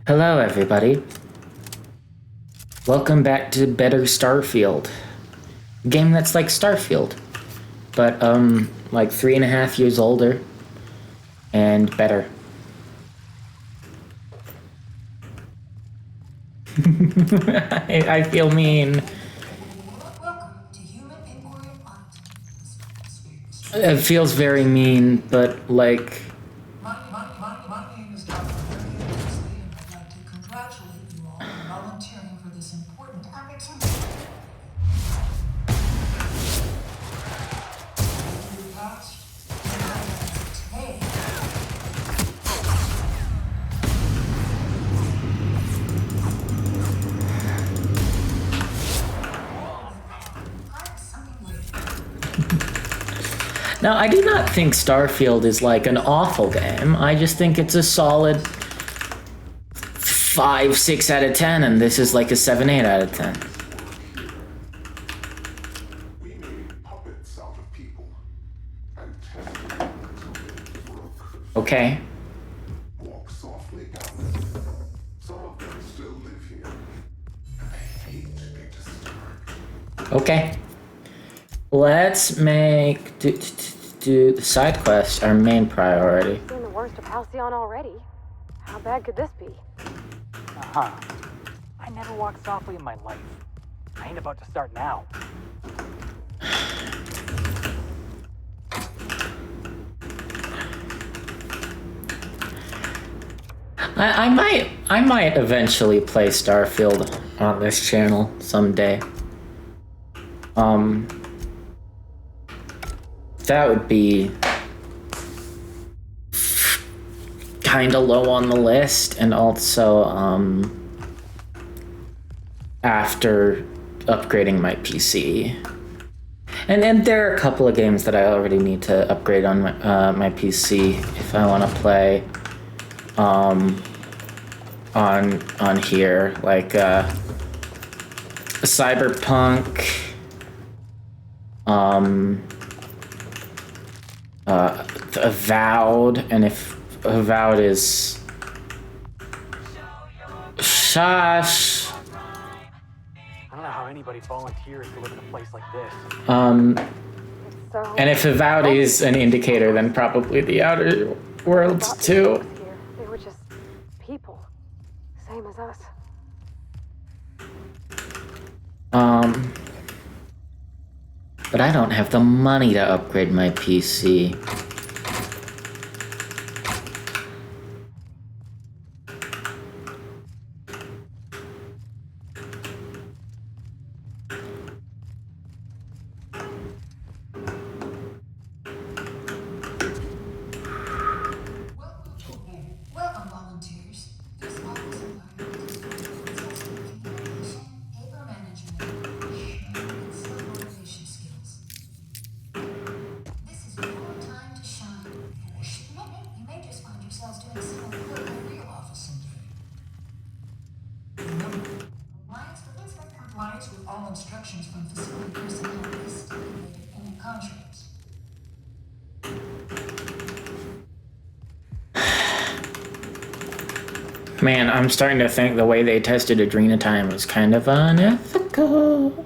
Hello, everybody. Welcome back to Better Starfield. A game that's like Starfield, but, like 3.5 years older and better. I feel mean. It feels very mean, but like. My name is Dr. Harry Beasley, and I'd like to congratulate you all on volunteering for this important opportunity. You passed. Today. Now, I do not think Starfield is like an awful game. I just think it's a solid 5, 6 out of 10, and this is like a 7, 8 out of 10. We made puppets out of people and tested them until they broke. Okay. Walk softly down. Some of them still live here. And I hate to be disturbed. Okay. Let's make do the side quest our main priority. Seen the worst of Halcyon already. How bad could this be? I never walked softly in my life. I ain't about to start now. I might eventually play Starfield on this channel someday. That would be kind of low on the list, and also after upgrading my PC. And then there are a couple of games that I already need to upgrade on my PC if I want to play on here, like Cyberpunk, Avowed, and if Avowed is shush. I don't know how anybody volunteers to live in a place like this. So, And if Avowed is an indicator, then probably the Outer Worlds too. They were just people, same as us. But I don't have the money to upgrade my PC. Welcome, volunteers. This office environment is communication, paper management, and self-motivation skills. This is your time to shine. You may just find yourselves doing some of the work in a real office someday. Remember, compliance with all instructions from facility personnel is stipulated in the contracts. Man, I'm starting to think the way they tested Adrena Time was kind of unethical.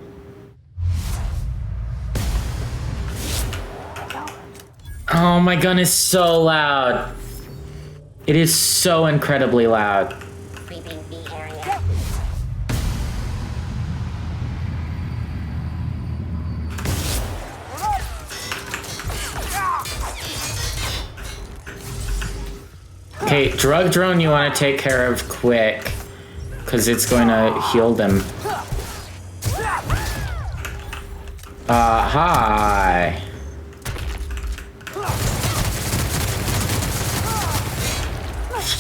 Oh, my gun is so loud. It is so incredibly loud. Creeping bee area. Okay, drug drone you want to take care of quick, because it's going to heal them. Hi.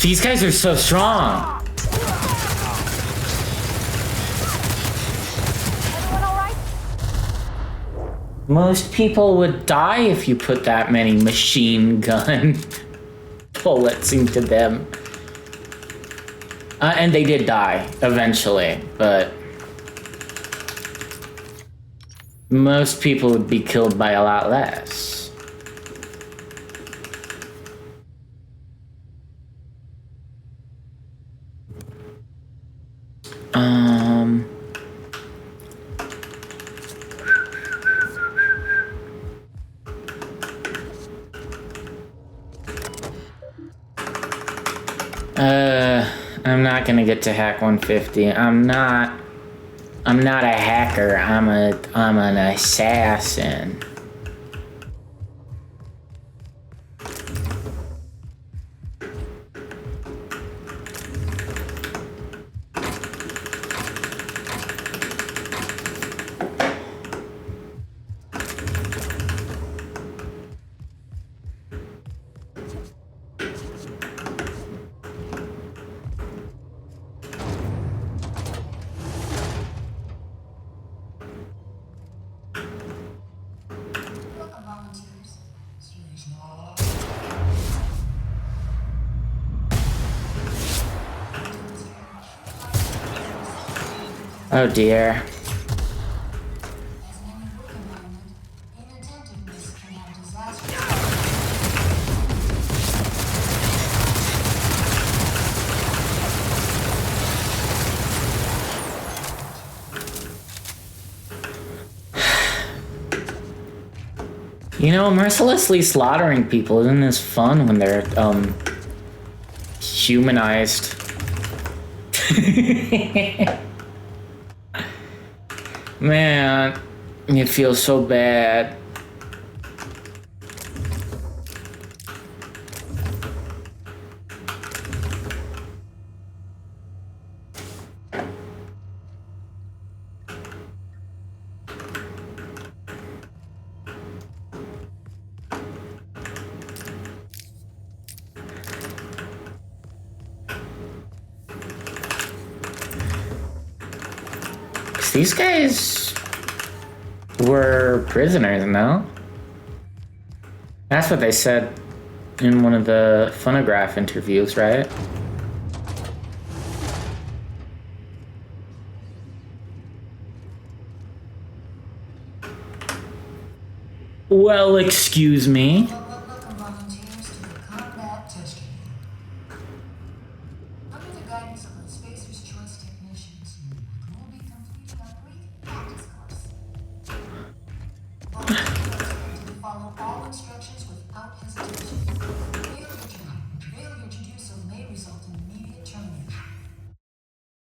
These guys are so strong. Everyone all right? Most people would die if you put that many machine gun bullets into them. And they did die eventually, but most people would be killed by a lot less. I'm not gonna get to hack 150. I'm not a hacker. I'm an assassin. Welcome, volunteers. Seriously. Oh dear. As in any work environment, inattentiveness can have disastrous. You know, mercilessly slaughtering people isn't as fun when they're, humanized. Man, it feels so bad. These guys were prisoners, no? That's what they said in one of the phonograph interviews, right? Well, excuse me. Welcome, volunteers, to the combat test unit. Under the guidance of the Spacer's Choice technicians, you will be completing a brief practice course. Volunteers are expected to follow all instructions without hesitation. Failure to do so may result in immediate termination.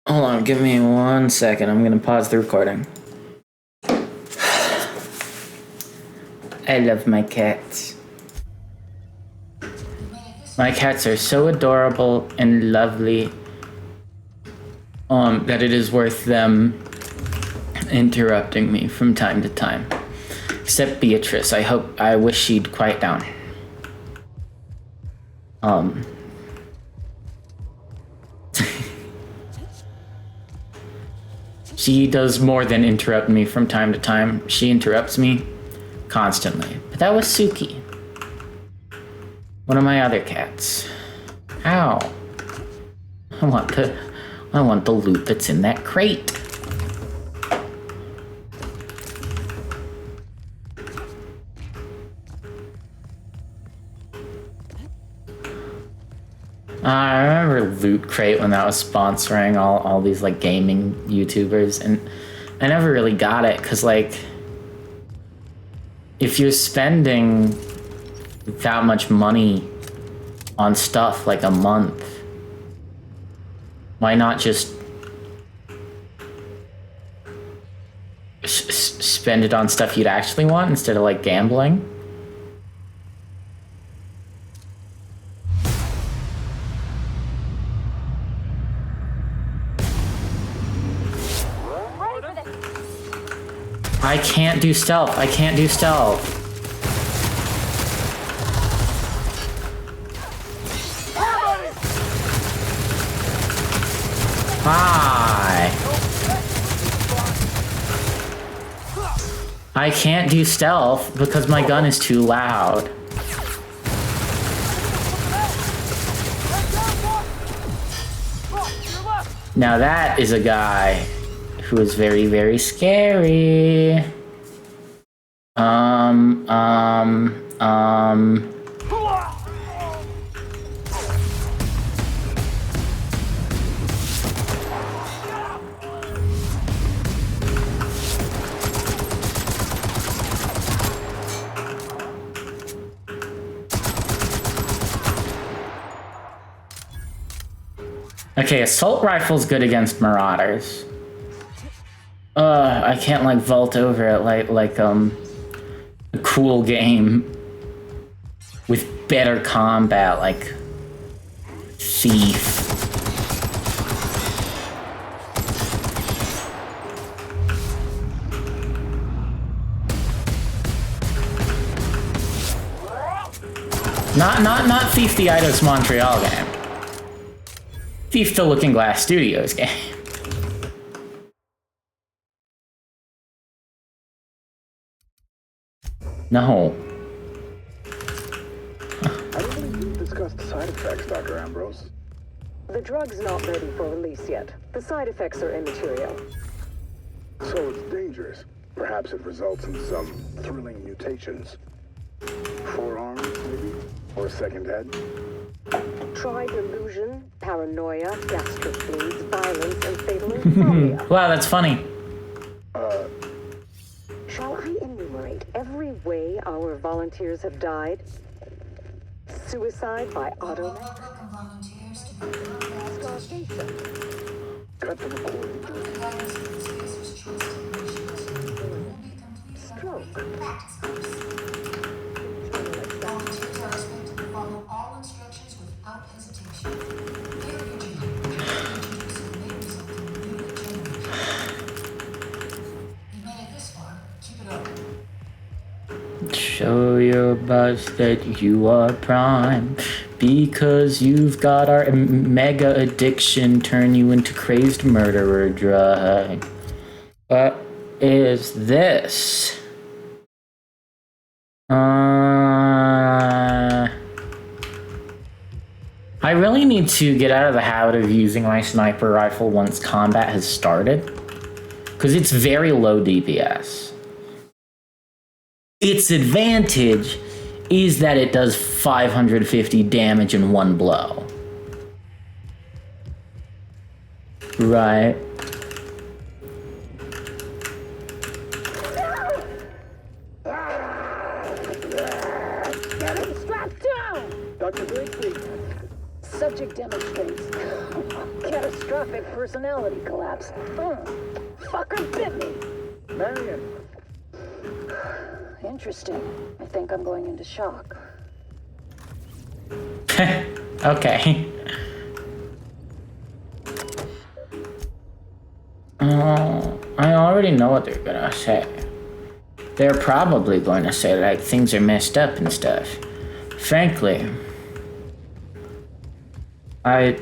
Hold on, give me 1 second. I'm gonna pause the recording. I love my cats. My cats are so adorable and lovely that it is worth them interrupting me from time to time. Except Beatrice. I wish she'd quiet down. She does more than interrupt me from time to time. She interrupts me constantly. But that was Suki. One of my other cats. Ow. I want the loot that's in that crate. I remember Loot Crate when that was sponsoring all these like gaming YouTubers, and I never really got it because like if you're spending that much money on stuff like a month, why not just spend it on stuff you'd actually want instead of like gambling? I can't do stealth. I can't do stealth. Hi. I can't do stealth because my gun is too loud. Now that is a guy who is very, very scary. Okay, assault rifle's good against marauders. I can't like vault over it like a cool game with better combat like Thief. Not Thief the Eidos Montreal game. Thief the Looking Glass Studios game. No. I don't believe you've discussed side effects, Dr. Ambrose. The drug's not ready for release yet. The side effects are immaterial. So it's dangerous. Perhaps it results in some thrilling mutations. Forearms, maybe? Or a second head? Try delusion, paranoia, gastric bleeds, violence, and fatal insomnia. Wow, that's funny. Shall I enumerate every way our volunteers have died? Suicide by auto. Welcome volunteers to the combat station. Cut to the cord. Under the guidance of the Spacer's Choice Technicians, will be completing a brief practice course. Volunteers are expected to follow all instructions without hesitation. Failure to introduce a may result in immediate termination. You made it this far. Keep it up. Show your boss that you are prime. Because you've got our mega addiction turn you into crazed murderer drug. What is this? I really need to get out of the habit of using my sniper rifle once combat has started. Because it's very low DPS. Its advantage is that it does 550 damage in one blow. Right. Get him strapped down! Dr. Blakely. Subject demonstrates catastrophic personality collapse. Fucker bit me. Marion. Interesting. I think I'm going into shock. Okay. I already know what they're gonna say. They're probably going to say like things are messed up and stuff. Frankly, I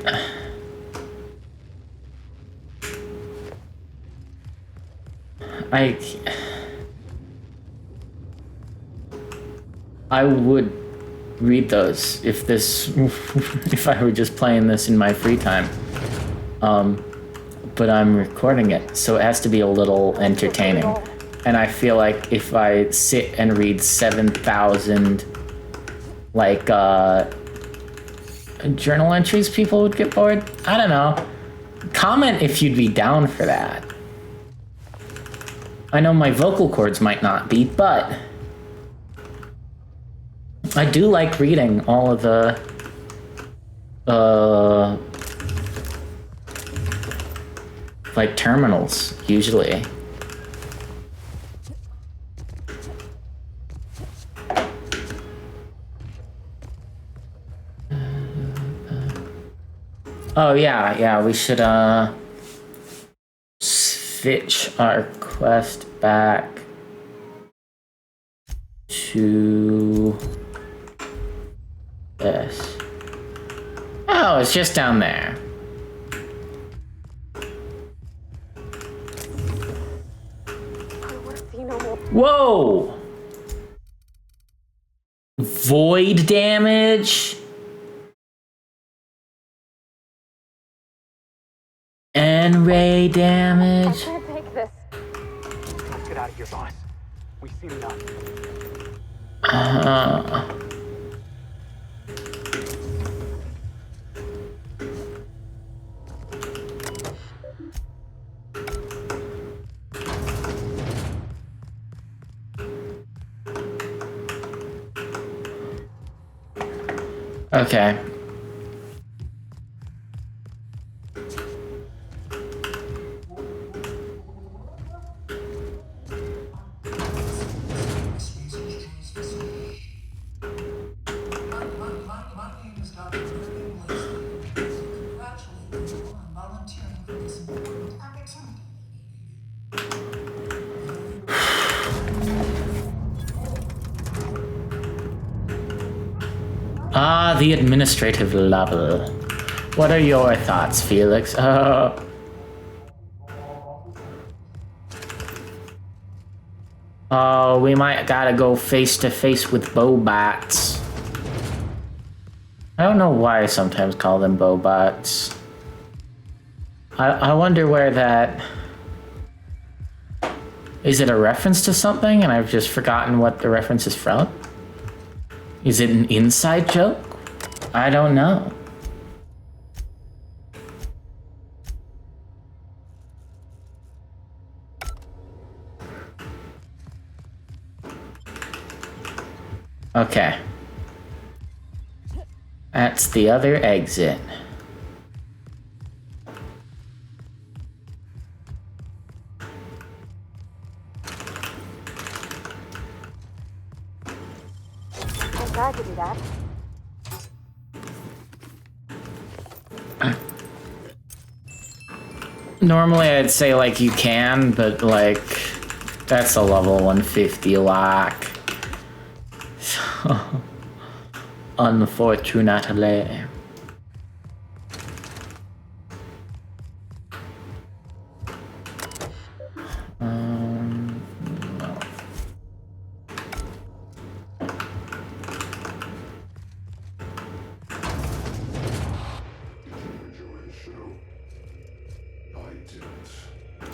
would read those if if I were just playing this in my free time. But I'm recording it, so it has to be a little entertaining. And I feel like if I sit and read 7,000 like journal entries, people would get bored. I don't know. Comment if you'd be down for that. I know my vocal cords might not be, but I do like reading all of the like terminals usually. Oh yeah, we should switch our quest back to this. Oh, it's just down there. Whoa! Void damage? And ray damage? I can't take this. Let's get out of here, boss. We've seen enough. Okay. I'm volunteering for this important opportunity. Ah, the administrative level. What are your thoughts, Felix? Oh, we might gotta go face to face with Bobots. I don't know why I sometimes call them Bobots. I wonder where that... Is it a reference to something and I've just forgotten what the reference is from? Is it an inside joke? I don't know. Okay. That's the other exit. I'm glad to do that. Normally I'd say like you can, but like that's a level 150 lock. Unfortunately. No.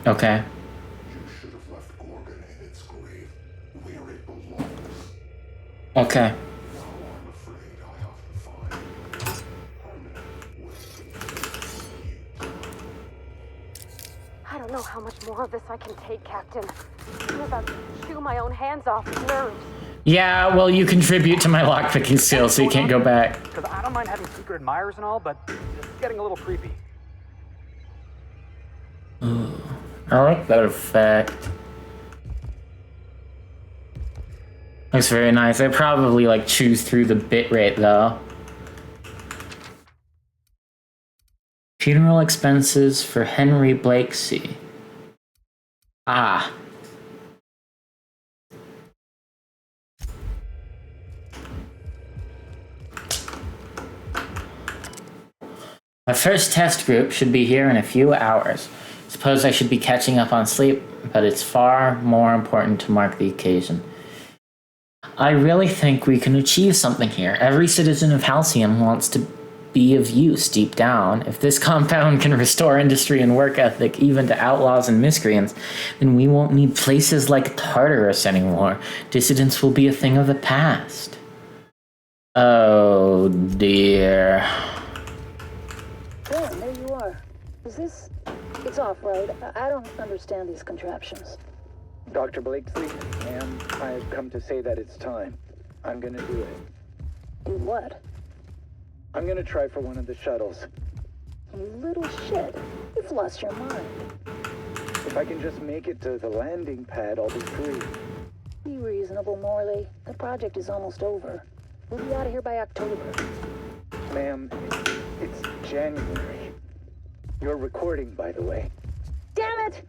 Okay. You should have left Gorgon in its grave, where it belongs. Okay. Now I'm afraid I have to find permanent way to I don't know how much more of this I can take, Captain. I'm about to chew my own hands off with nerves. Yeah, well, you contribute to my lockpicking skills, so you can't go back. Because I don't mind having secret admirers and all, but it's getting a little creepy. I like that effect. Looks very nice. I probably like choose through the bitrate though. Funeral expenses for Henry Blakesy. Ah. My first test group should be here in a few hours. Suppose I should be catching up on sleep, but it's far more important to mark the occasion. I really think we can achieve something here. Every citizen of Halcyon wants to be of use deep down. If this compound can restore industry and work ethic even to outlaws and miscreants, then we won't need places like Tartarus anymore. Dissidents will be a thing of the past. Oh dear. There you are. Is this... It's off-road. I don't understand these contraptions. Dr. Blakesley, ma'am, I've come to say that it's time. I'm gonna do it. Do what? I'm gonna try for one of the shuttles. You little shit. You've lost your mind. If I can just make it to the landing pad, I'll be free. Be reasonable, Morley. The project is almost over. We'll be out of here by October. Ma'am, it's January. You're recording, by the way. Damn it!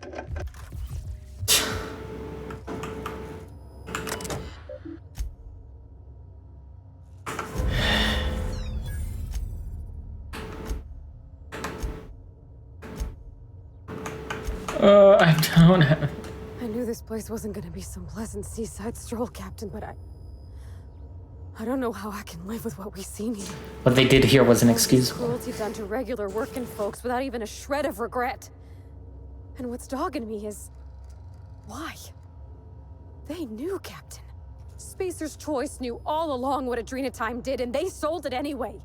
I don't have... I knew this place wasn't gonna be some pleasant seaside stroll, Captain, but I don't know how I can live with what we've seen here. What they did here was inexcusable. Cruelty done to regular working folks without even a shred of regret. And what's dogging me is... why? They knew, Captain. Spacer's Choice knew all along what Adrenatime did, and they sold it anyway.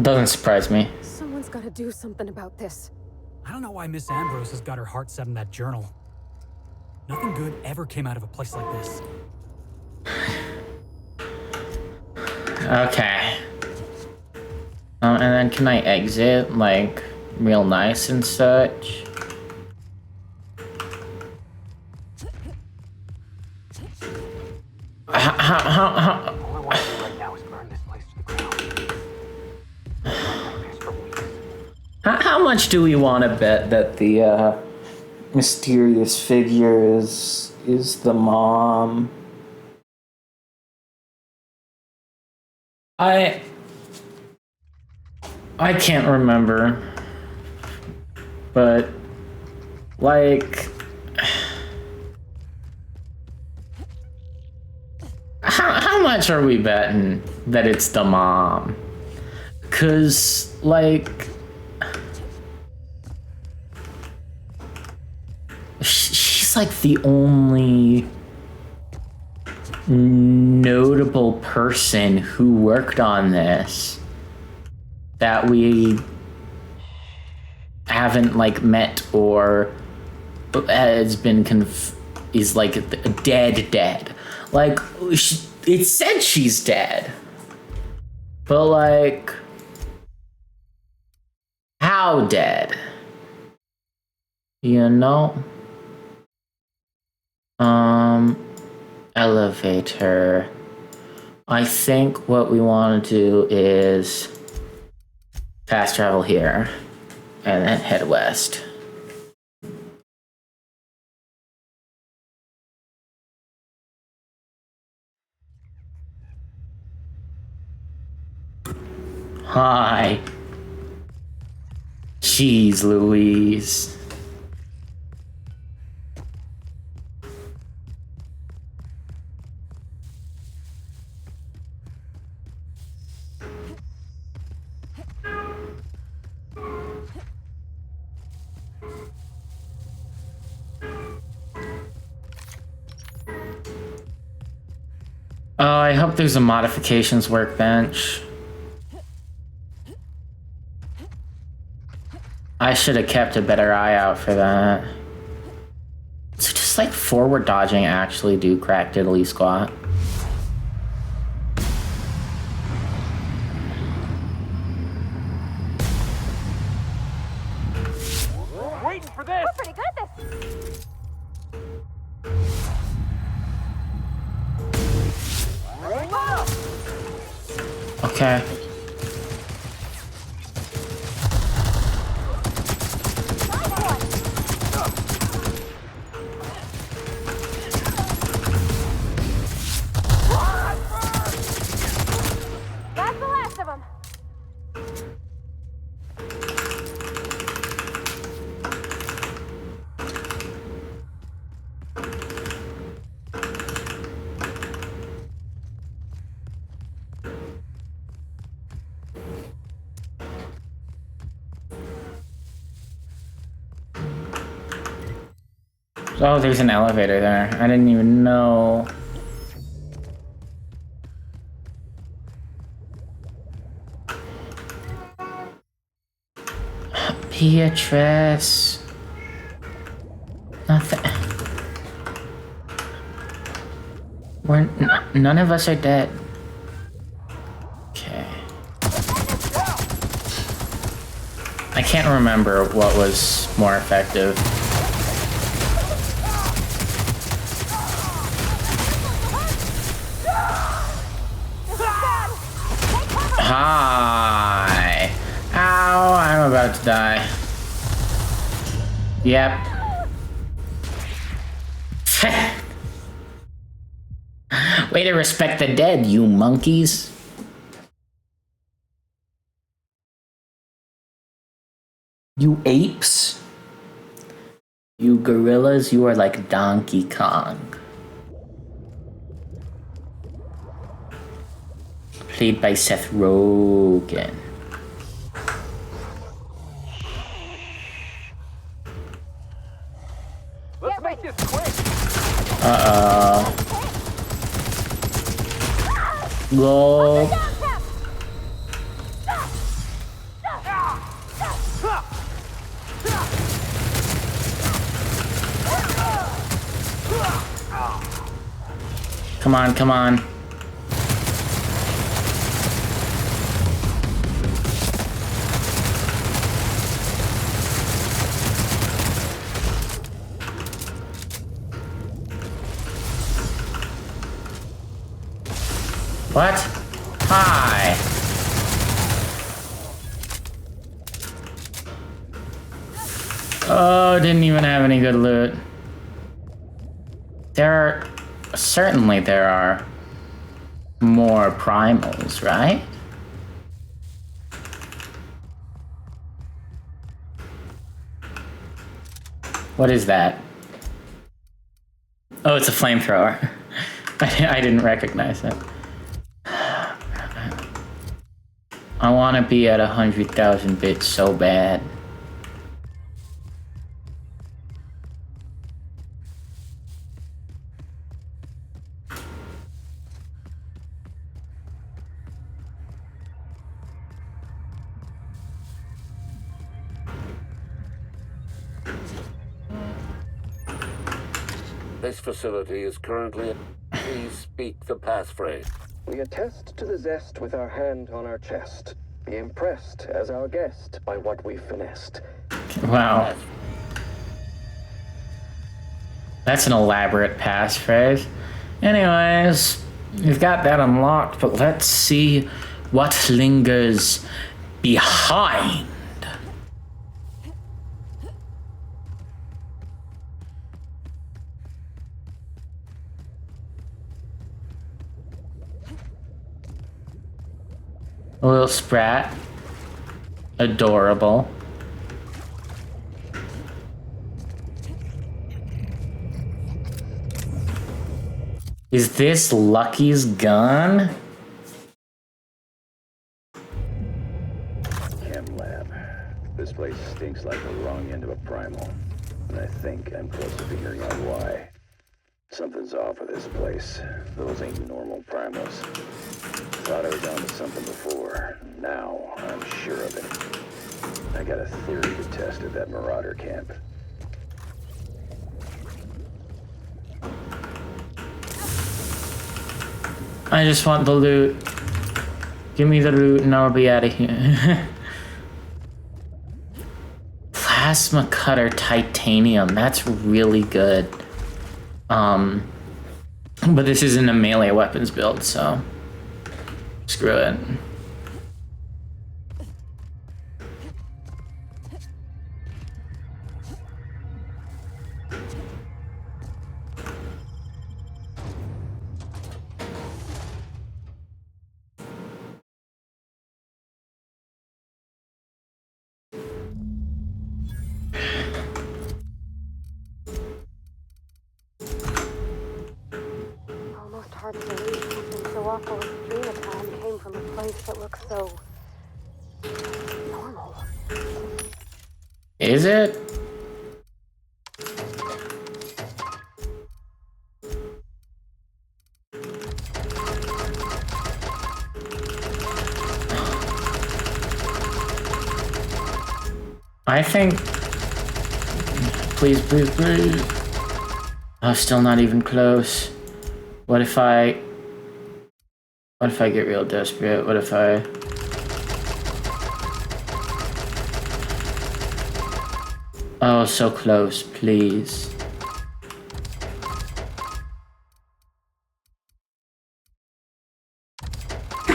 Doesn't surprise me. Someone's gotta do something about this. I don't know why Miss Ambrose has got her heart set in that journal. Nothing good ever came out of a place like this. Okay. And then can I exit, like, real nice and such? How? All I want to do right now is burn this place to the ground. much do we want to bet that the mysterious figure is the mom? I can't remember, but like, how much are we betting that it's the mom? 'Cause like, she's like the only notable person who worked on this that we haven't like met or has been is like dead. Like, it said she's dead, but like, how dead? You know? Elevator. I think what we want to do is fast travel here and then head west. Hi. Jeez Louise. Oh, I hope there's a modifications workbench. I should have kept a better eye out for that. So just like forward dodging actually do crack diddly squat. Waiting for this. We're pretty good at this. Okay. That's the last of them. Oh, there's an elevator there. I didn't even know. Beatrice. Nothing. None of us are dead. Okay. I can't remember what was more effective. Hi. Ow, I'm about to die. Yep. Way to respect the dead, you monkeys. You apes. You gorillas, you are like Donkey Kong. Played by Seth Rogen. Let's make this quick. Uh-oh. Go. Come on, come on. What? Hi. Oh, didn't even have any good loot. Certainly there are more primals, right? What is that? Oh, it's a flamethrower. I didn't recognize it. I want to be at 100,000 bits so bad. This facility is currently... Please speak the passphrase. We attest to the zest with our hand on our chest. Be impressed as our guest by what we've finessed. Wow. That's an elaborate passphrase. Anyways, we've got that unlocked, but let's see what lingers behind. A little sprat. Adorable. Is this Lucky's gun? Chem lab. This place stinks like the wrong end of a primal. And I think I'm close to figuring out why. Something's off with this place. Those ain't normal primals. Thought I was onto something before. Now I'm sure of it. I got a theory to test at that Marauder camp. I just want the loot. Give me the loot and I'll be out of here. Plasma cutter titanium. That's really good. But this isn't a melee weapons build, so screw it. Almost hard to believe something so awful as Beatles Pam came from a place that looks so normal. Is it? I think... Please, please, please. I'm still not even close. What if I get real desperate? What if I... Oh, so close, please.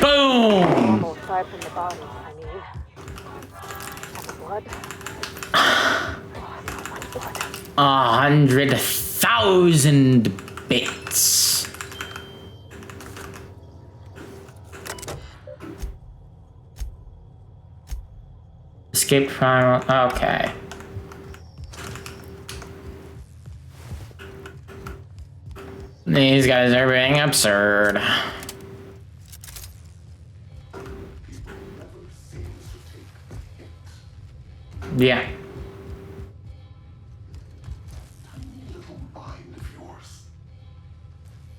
Boom! Aside from the bodies, I mean. And the blood. 100,000 bits. Escape primal. Okay. These guys are being absurd. Yeah. Little mind of yours.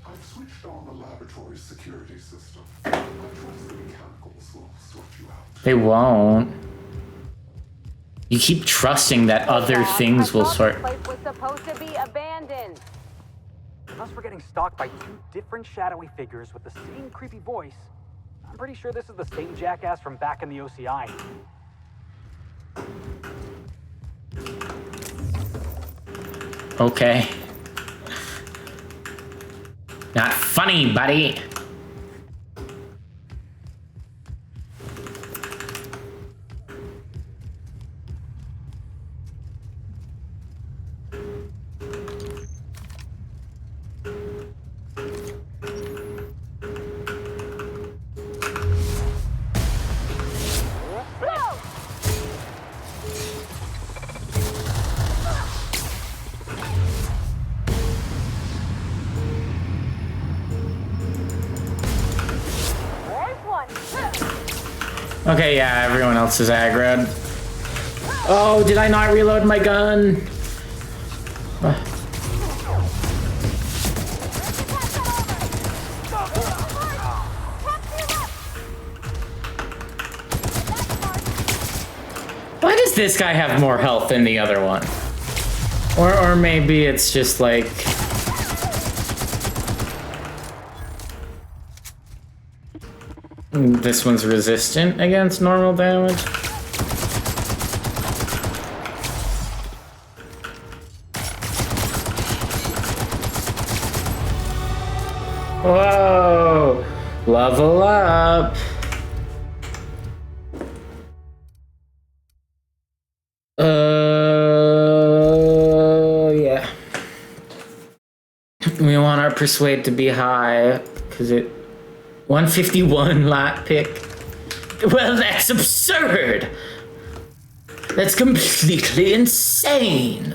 I've switched on the laboratory security system. I trust the mechanicals will sort you out. They won't. You keep trusting that other things will sort. This place was supposed to be abandoned. Unless we're getting stalked by two different shadowy figures with the same creepy voice, I'm pretty sure this is the same jackass from back in the OCI. Okay. Not funny, buddy. Okay, yeah, everyone else is aggroed. Oh, did I not reload my gun? Why does this guy have more health than the other one? Or maybe it's just like... This one's resistant against normal damage. Whoa! Level up! Yeah. We want our persuade to be high, because it... 151 lockpick. Well, that's absurd! That's completely insane!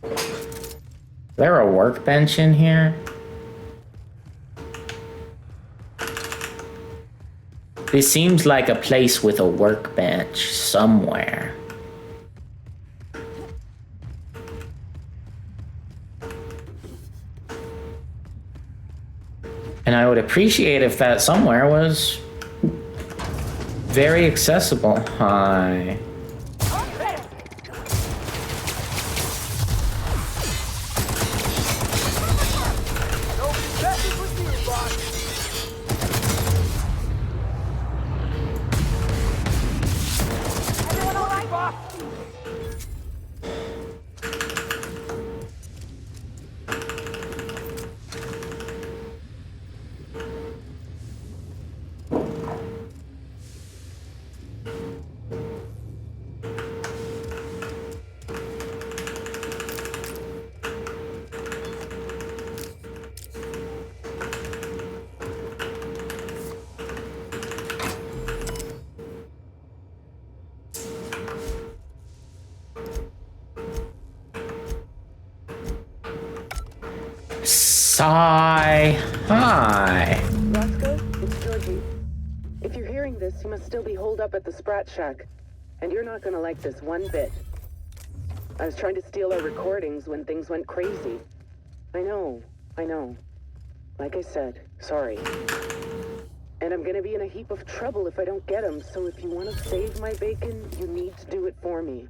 Is there a workbench in here? This seems like a place with a workbench somewhere. And I would appreciate if that somewhere was very accessible. Hi. Sigh. Hi. Roscoe, it's Georgie. If you're hearing this, you must still be holed up at the Sprat Shack. And you're not gonna like this one bit. I was trying to steal our recordings when things went crazy. I know. Like I said, sorry. And I'm gonna be in a heap of trouble if I don't get them, so if you want to save my bacon, you need to do it for me.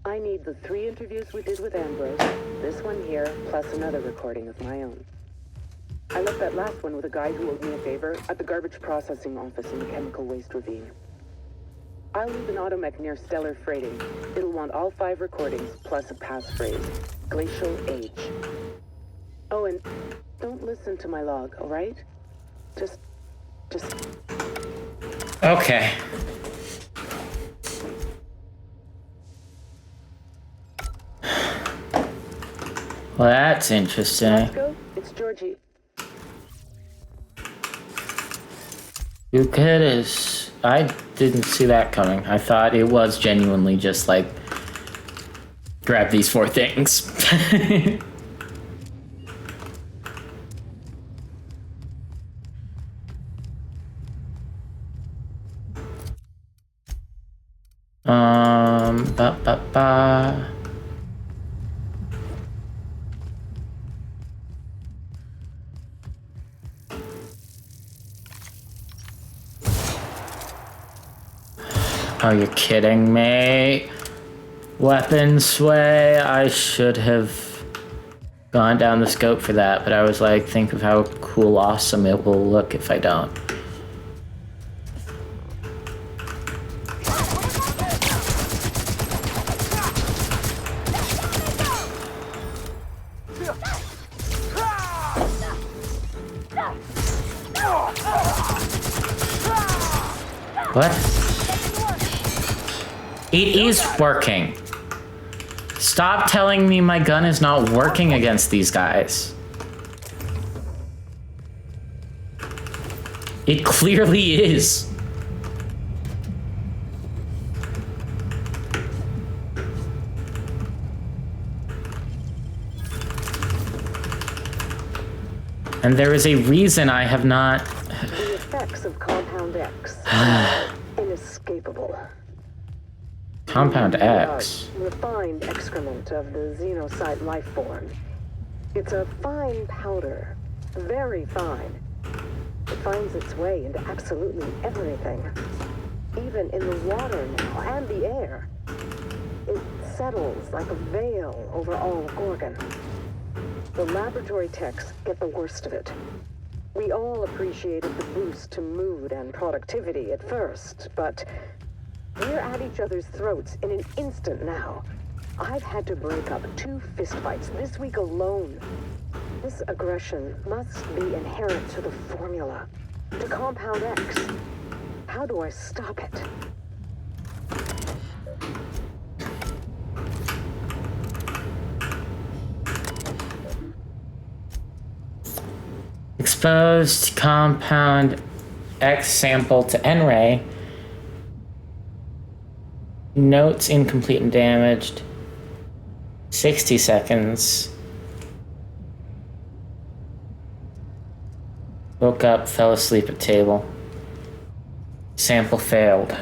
I need the 3 interviews we did with Ambrose, this one here, plus another recording of my own. I left that last one with a guy who owed me a favor at the garbage processing office in the chemical waste ravine. I'll leave an automech near Stellar Freighting. It'll want all 5 recordings, plus a passphrase. Glacial Age. Oh, and don't listen to my log, all right? Just... Okay. Well, that's interesting. Roscoe, it's Georgie. You kiddies. I didn't see that coming. I thought it was genuinely just like, grab these 4 things. Ba. Are you kidding me? Weapon sway? I should have gone down the scope for that, but I was like, think of how cool, awesome it will look if I don't. What? It is working. Stop telling me my gun is not working against these guys. It clearly is. And there is a reason I have not... The effects of Compound X are inescapable. Compound X? Refined excrement of the xenocyte life form. It's a fine powder. Very fine. It finds its way into absolutely everything. Even in the water now, and the air. It settles like a veil over all of Gorgon. The laboratory techs get the worst of it. We all appreciated the boost to mood and productivity at first, but we're at each other's throats in an instant now. I've had to break up 2 fistfights this week alone. This aggression must be inherent to the formula, to Compound X. How do I stop it? Exposed Compound X sample to N-ray. Notes incomplete and damaged. 60 seconds. Woke up, fell asleep at table. Sample failed.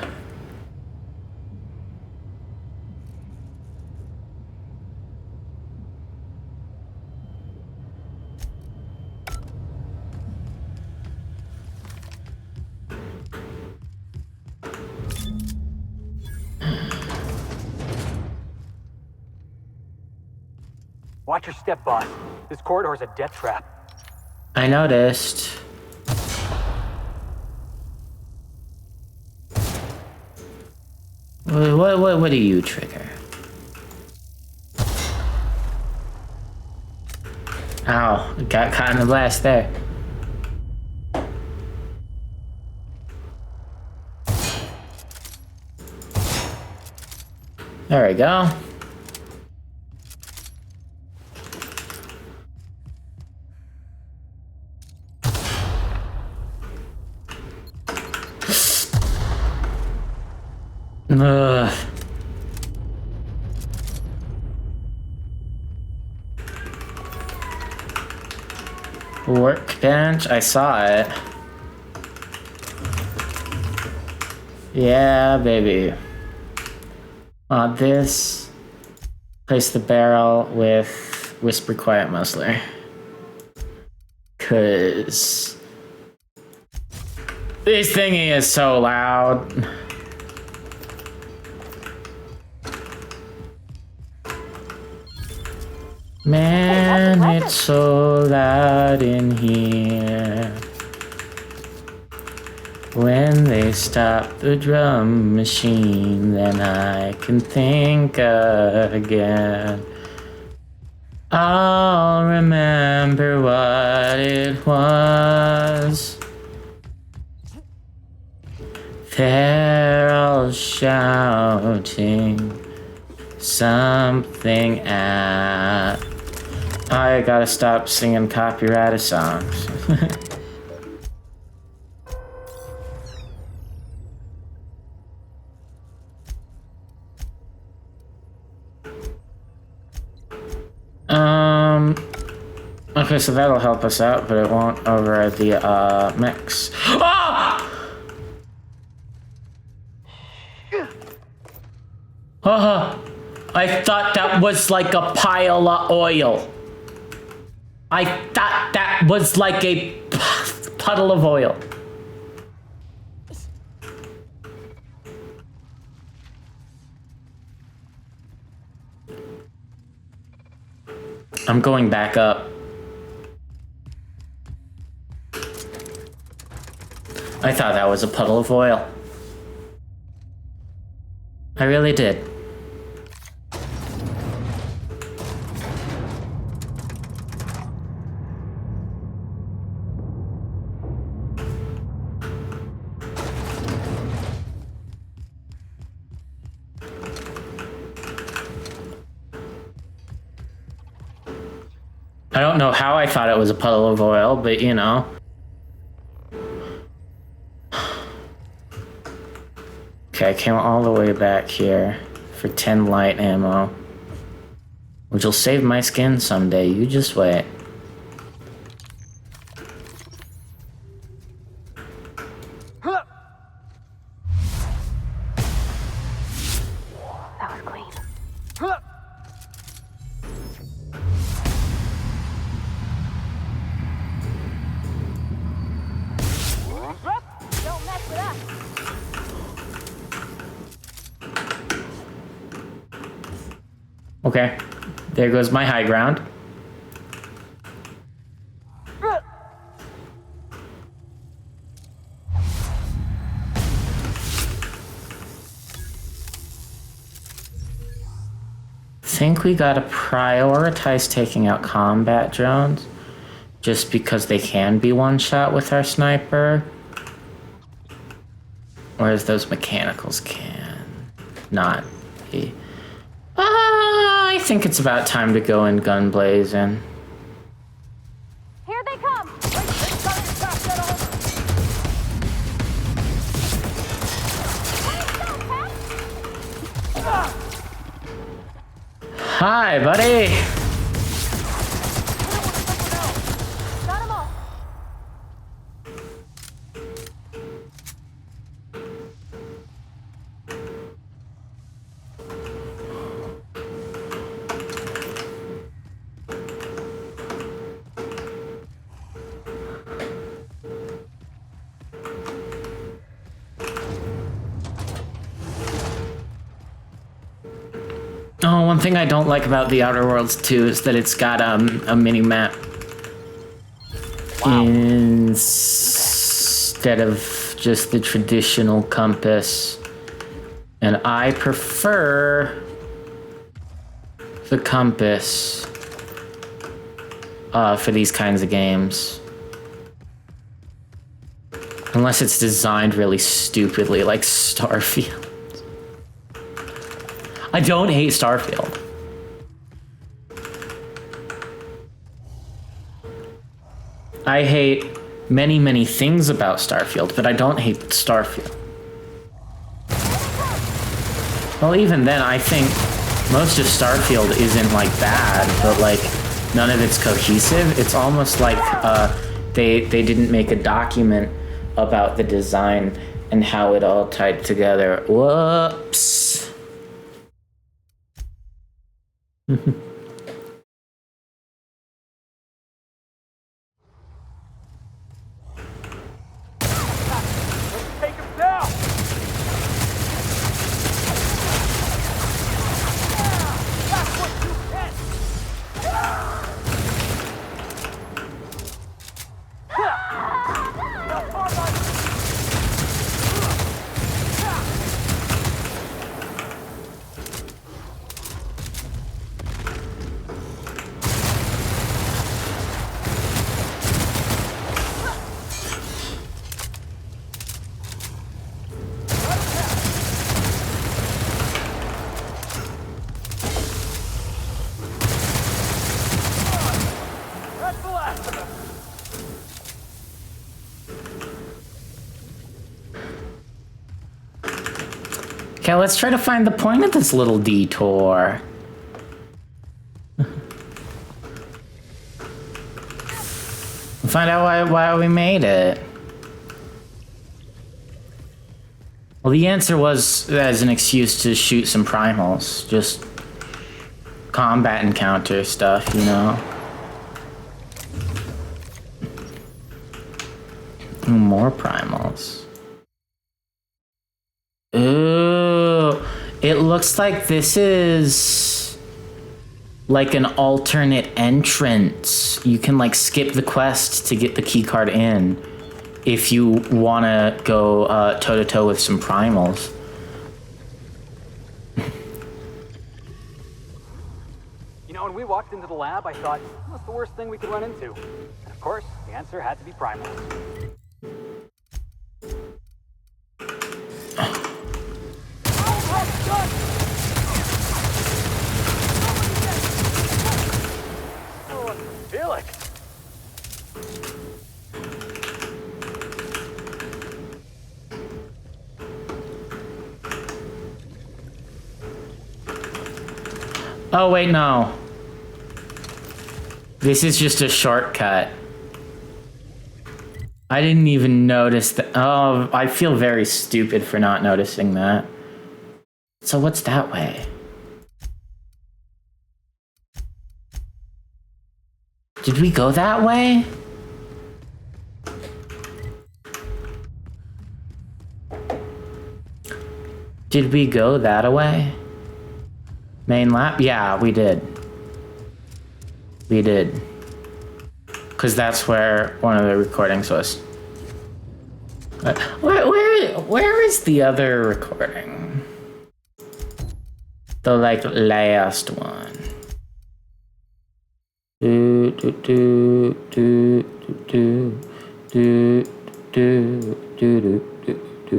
Watch your step, boss. This corridor's a death trap. I noticed. What do you trigger? Ow, got caught in the blast there. There we go. Ugh. Workbench? I saw it. Yeah, baby. This. Place the barrel with Whisper Quiet Muzzler. 'Cause this thingy is so loud. Man, it's so loud in here. When they stop the drum machine, then I can think again. I'll remember what it was. They're all shouting something at... I gotta stop singing copyrighted songs. Okay, so that'll help us out, but it won't override the, mix. Ah! I thought that was like a pile of oil. I thought that was like a puddle of oil. I'm going back up. I thought that was a puddle of oil. I really did. I don't know how I thought it was a puddle of oil, but you know. Okay, I came all the way back here for 10 light ammo, which will save my skin someday. You just wait. Okay. There goes my high ground. Think we gotta prioritize taking out combat drones just because they can be one shot with our sniper, whereas those mechanicals can not be. I think it's about time to go in gun blazing. Here they come! Hi, buddy. Got 'em all. Oh, one thing I don't like about the Outer Worlds 2 is that it's got a mini map instead of just the traditional compass, and I prefer the compass for these kinds of games, unless it's designed really stupidly, like Starfield. I don't hate Starfield. I hate many, many things about Starfield, but I don't hate Starfield. Well, even then, I think most of Starfield isn't, like, bad, but, like, none of it's cohesive. It's almost like they didn't make a document about the design and how it all tied together. Whoops. Take him down! That's what you get! That's the last of them! Okay, let's try to find the point of this little detour. Find out why we made it. Well, the answer was as an excuse to shoot some primals. Just combat encounter stuff, you know? More primals. Ooh, it looks like this is like an alternate entrance. You can like skip the quest to get the keycard in if you want to go toe to toe with some primals. You know, when we walked into the lab, I thought, what's the worst thing we could run into? And of course, the answer had to be primals. Felix! Oh, wait, no. This is just a shortcut. I didn't even notice that. Oh, I feel very stupid for not noticing that. So what's that way? Did we go that way? Did we go that way? Main lab? Yeah, we did. We did. Because that's where one of the recordings was. Where is the other recording? The, like, last one. Do, do, do, do, do, do, do, do, do, do.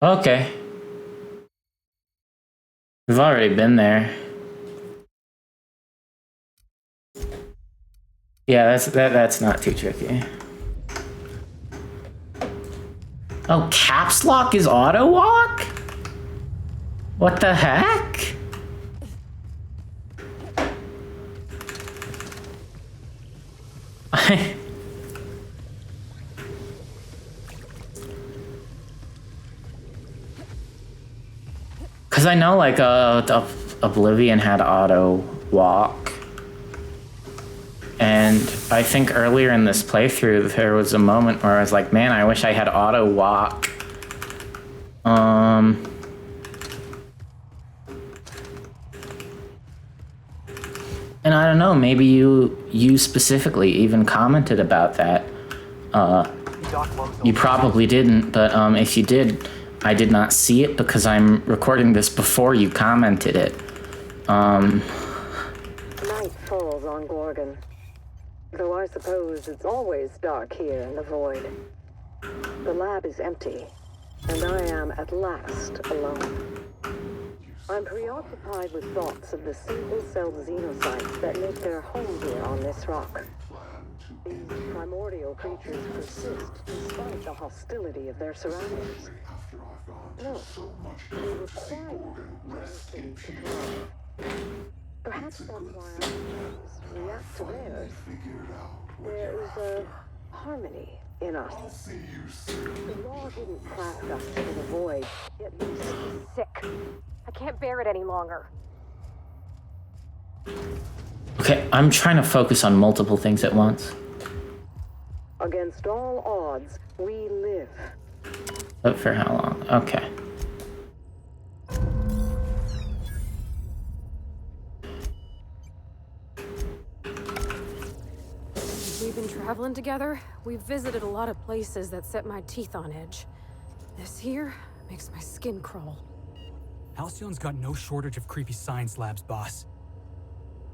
Okay. We've already been there. Yeah, that's not too tricky. Oh, caps lock is auto walk? What the heck? Cause I know like Oblivion had auto walk. And I think earlier in this playthrough, there was a moment where I was like, man, I wish I had auto walk. And I don't know, maybe you specifically even commented about that. You probably didn't, but if you did, I did not see it because I'm recording this before you commented it. Night falls on Gorgon. Though I suppose it's always dark here in the void. The lab is empty, and I am at last alone. I'm preoccupied with thoughts of the single-celled xenocytes that make their home here on this rock. These primordial creatures persist despite the hostility of their surroundings. No, they require their cities to thrive. Perhaps that's why our lives react to theirs. There's a harmony in us. The law didn't craft us to the void, yet we Sick. I can't bear it any longer. Okay, I'm trying to focus on multiple things at once. Against all odds, we live. But for how long? Okay. We've been traveling together. We've visited a lot of places that set my teeth on edge. This here makes my skin crawl. Halcyon's got no shortage of creepy science labs, boss.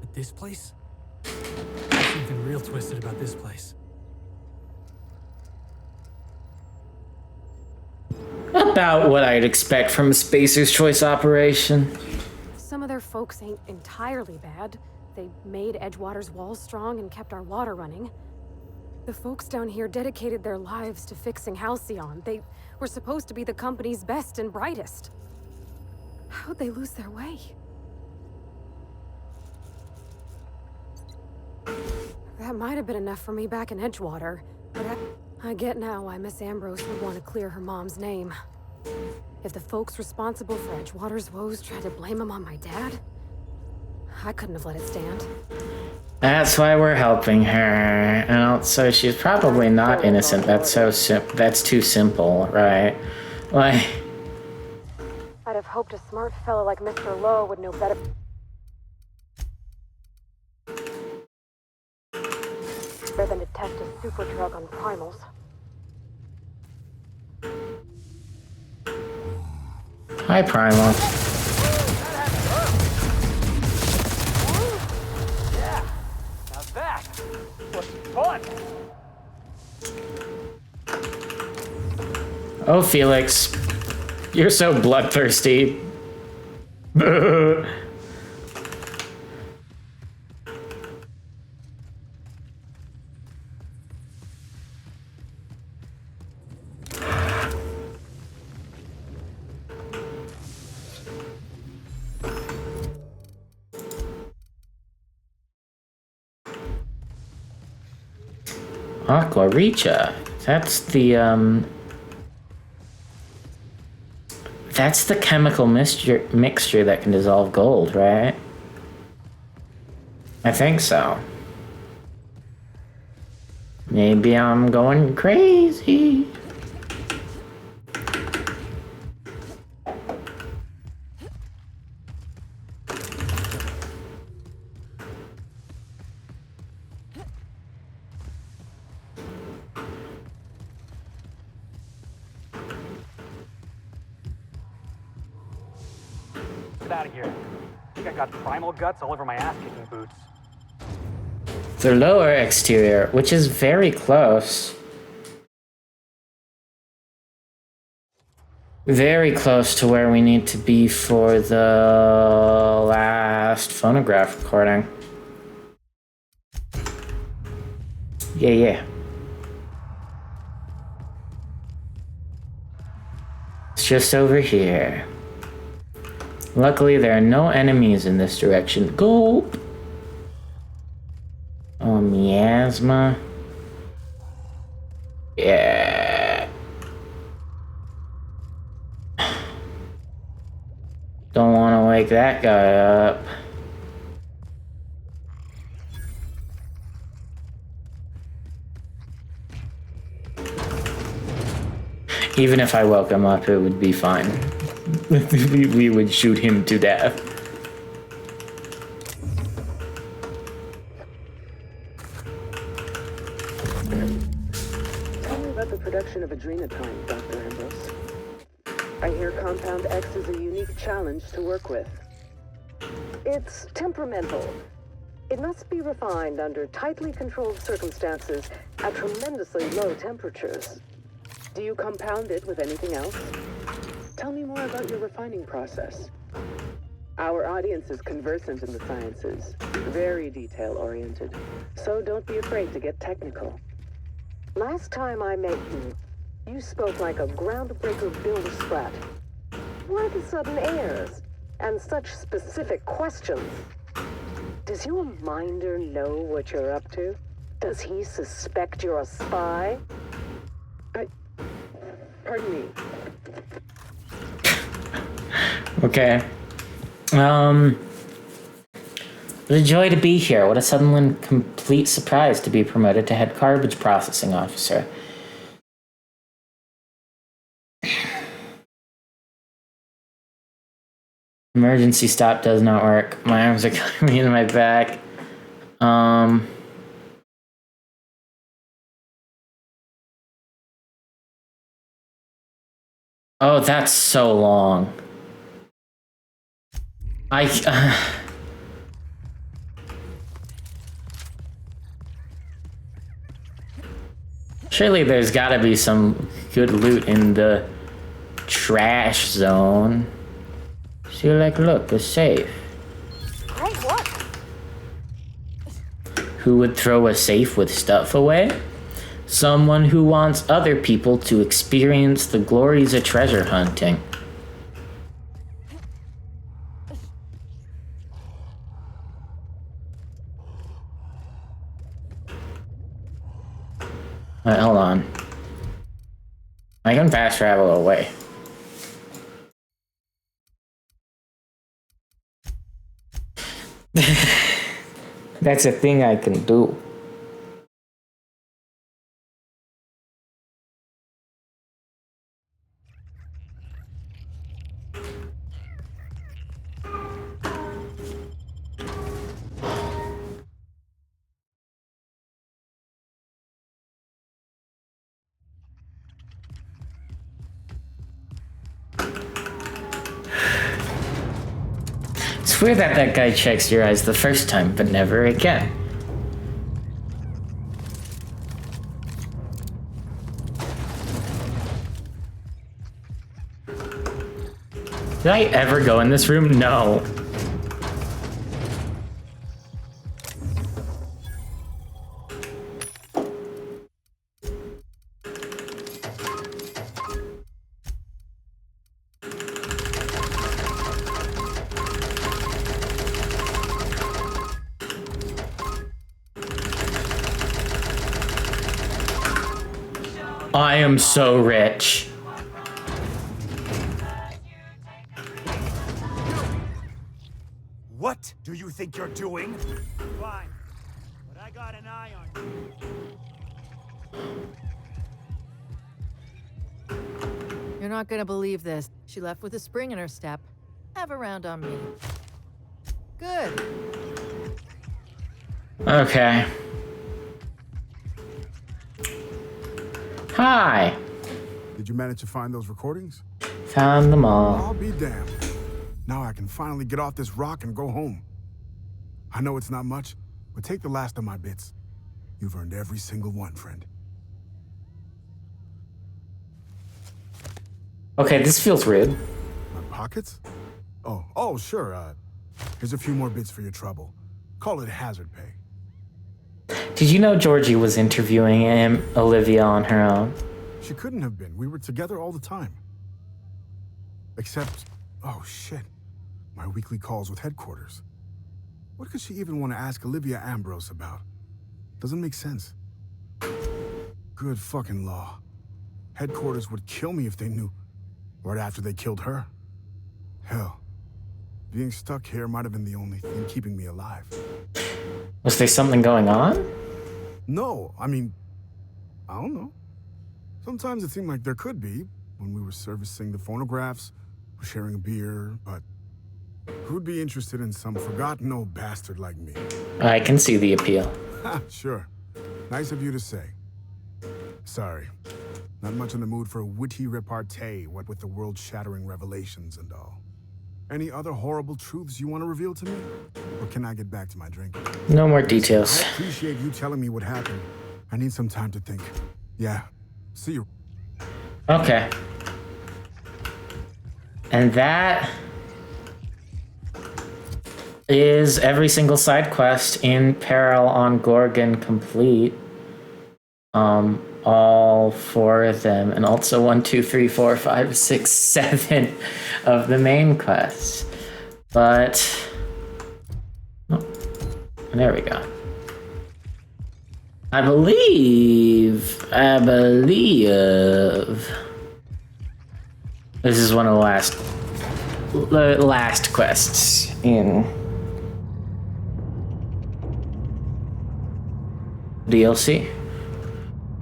But this place? There's something real twisted about this place. About what I'd expect from a Spacer's Choice operation. Some of their folks ain't entirely bad. They made Edgewater's walls strong and kept our water running. The folks down here dedicated their lives to fixing Halcyon. They were supposed to be the company's best and brightest. How'd they lose their way? That might have been enough for me back in Edgewater, but I get now why Miss Ambrose would want to clear her mom's name. If the folks responsible for Edgewater's woes tried to blame him on my dad, I couldn't have let it stand. That's why we're helping her. And also, she's probably not innocent. That's that's too simple, right? Like, I'd have hoped a smart fellow like Mr. Lowe would know better. Than to test a super drug on primals. hi, Primal. Yeah, now that was fun. Oh, Felix. You're so bloodthirsty. Aqua Richa. That's the chemical mixture that can dissolve gold, right? I think so. Maybe I'm going crazy. out of here. I think I got primal guts all over my ass-kicking boots. The lower exterior, which is very close. Very close to where we need to be for the last phonograph recording. Yeah. It's just over here. Luckily, there are no enemies in this direction. Gulp! Oh, miasma. Yeah. Don't want to wake that guy up. Even if I woke him up, it would be fine. we would shoot him to death. Tell me about the production of adrenochrome, Dr. Ambrose. I hear Compound X is a unique challenge to work with. It's temperamental. It must be refined under tightly controlled circumstances at tremendously low temperatures. Do you compound it with anything else? Tell me more about your refining process. Our audience is conversant in the sciences, very detail-oriented, so don't be afraid to get technical. Last time I met you, you spoke like a groundbreaker builder sprat. Why the sudden airs? And such specific questions? Does your minder know what you're up to? Does he suspect you're a spy? Pardon me. Okay. What a joy to be here. What a sudden and complete surprise to be promoted to head garbage processing officer. Emergency stop does not work. My arms are coming into my back. Oh, that's so long. Surely there's gotta be some good loot in the trash zone. See, like, look, a safe. Hey, what? Who would throw a safe with stuff away? Someone who wants other people to experience the glories of treasure hunting. Alright, hold on. I can fast travel away. That's a thing I can do. It's weird that that guy checks your eyes the first time, but never again. Did I ever go in this room? No. I am so rich. What do you think you're doing? Fine, but I got an eye on you. You're not gonna believe this. She left with a spring in her step. Have a round on me. Good. Okay. Hi. Did you manage to find those recordings? Found them all. I'll be damned. Now I can finally get off this rock and go home. I know it's not much, but take the last of my bits. You've earned every single one, friend. Okay, this feels rude. My pockets? Oh, sure. Here's a few more bits for your trouble. Call it hazard pay. Did you know Georgie was interviewing Olivia on her own? She couldn't have been. We were together all the time. Except, oh shit, my weekly calls with headquarters. What could she even want to ask Olivia Ambrose about? Doesn't make sense. Good fucking law. Headquarters would kill me if they knew. Right after they killed her. Hell, being stuck here might have been the only thing keeping me alive. Was there something going on? No, I mean, I don't know. Sometimes it seemed like there could be, when we were servicing the phonographs, or sharing a beer, but who'd be interested in some forgotten old bastard like me? I can see the appeal. Sure. Nice of you to say. Sorry. Not much in the mood for a witty repartee, what with the world-shattering revelations and all. Any other horrible truths you want to reveal to me? Or can I get back to my drink? No more details. I appreciate you telling me what happened. I need some time to think. Yeah. See you. Okay. And that is every single side quest in Peril on Gorgon complete. All 4 of them, and also 1, 2, 3, 4, 5, 6, 7 of the main quests. But there we go. I believe this is one of the last quests in DLC.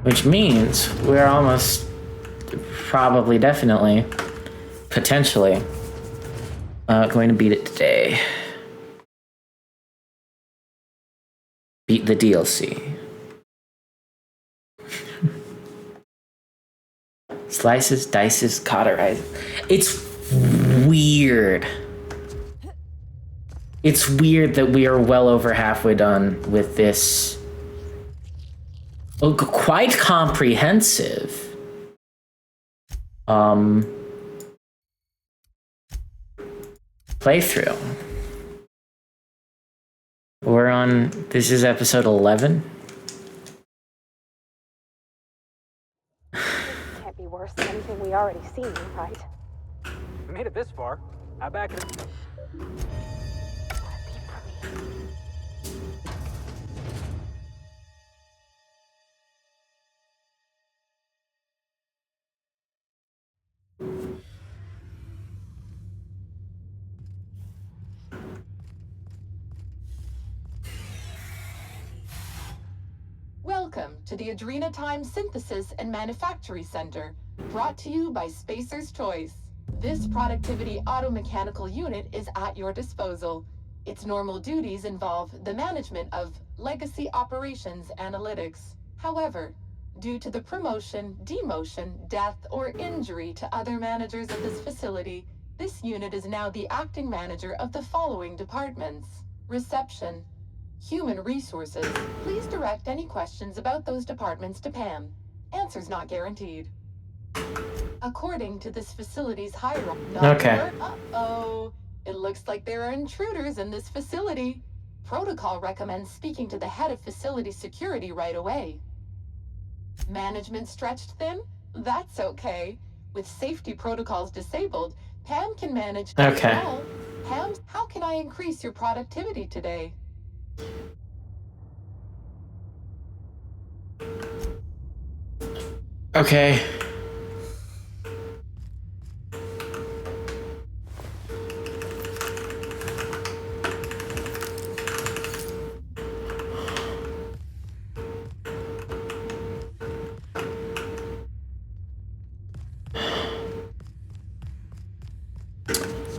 Which means we're almost, probably, definitely, potentially, going to beat it today. Beat the DLC. Slices, dices, cauterize. It's weird. It's weird that we are well over halfway done with this. Quite comprehensive. Playthrough. This is episode 11. Can't be worse than anything we already seen, right? We made it this far. How back in... Welcome to the Adrenatime Synthesis and Manufacturing Center, brought to you by Spacer's Choice. This productivity automechanical unit is at your disposal. Its normal duties involve the management of legacy operations analytics. However, due to the promotion, demotion, death, or injury to other managers of this facility, this unit is now the acting manager of the following departments: Reception, Human Resources. Please direct any questions about those departments to Pam. Answers not guaranteed. According to this facility's hierarchy... Okay. Uh-oh. It looks like there are intruders in this facility. Protocol recommends speaking to the head of facility security right away. Management stretched thin? That's okay. With safety protocols disabled, Pam can manage... Okay. Pam, how can I increase your productivity today? Okay.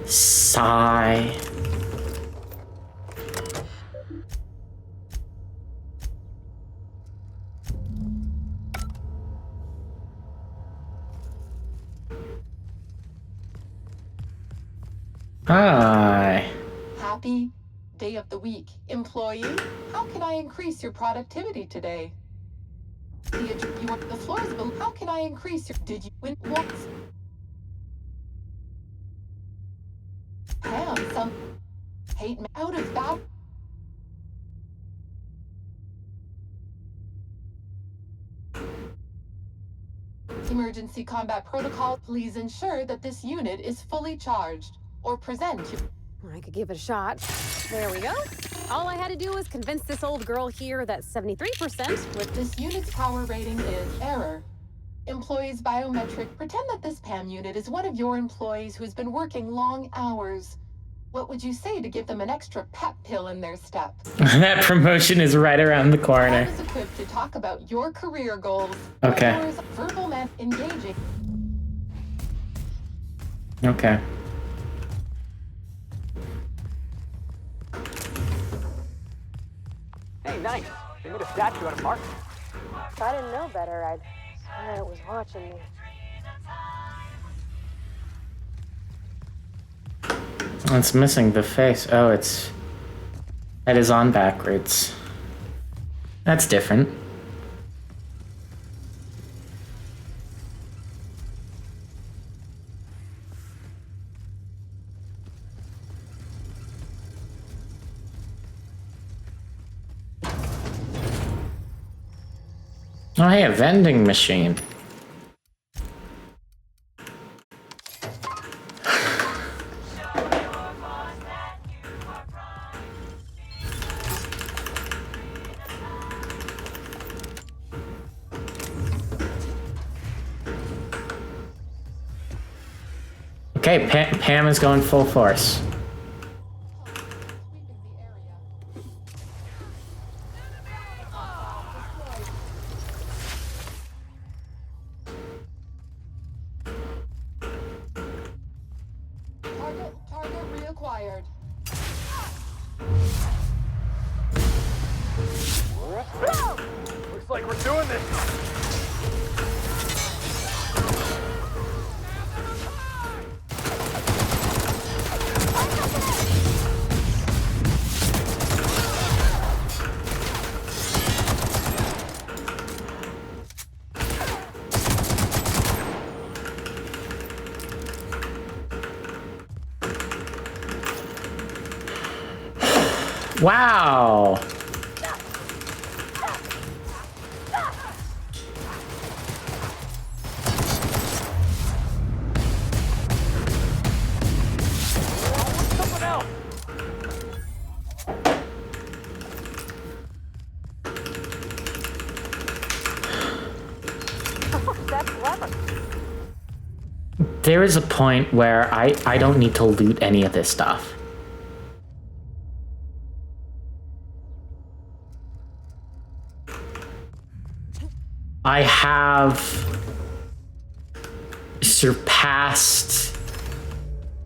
Sigh. Hi. Happy day of the week. Employee, how can I increase your productivity today? The floor is below. How can I increase your... Did you win once? Pam, some... Hate me out of that. Emergency combat protocol. Please ensure that this unit is fully charged or present to... I could give it a shot. There we go. All I had to do was convince this old girl here that 73% with this unit's power rating is error. Employees biometric. Pretend that this PAM unit is one of your employees who's been working long hours. What would you say to give them an extra pep pill in their step? That promotion is right around the corner. PAM is equipped to talk about your career goals. Okay. Yours, verbal and engaging. Okay. Hey, nice. They made a statue out of marble. If I didn't know better, I'd swear it was watching me. It's missing the face. Oh, it's... That is on backwards. That's different. Oh, hey, a vending machine. Okay, Pam is going full force. Target reacquired. Looks like we're doing this. Wow. Someone else. That's clever. There is a point where I don't need to loot any of this stuff. I have surpassed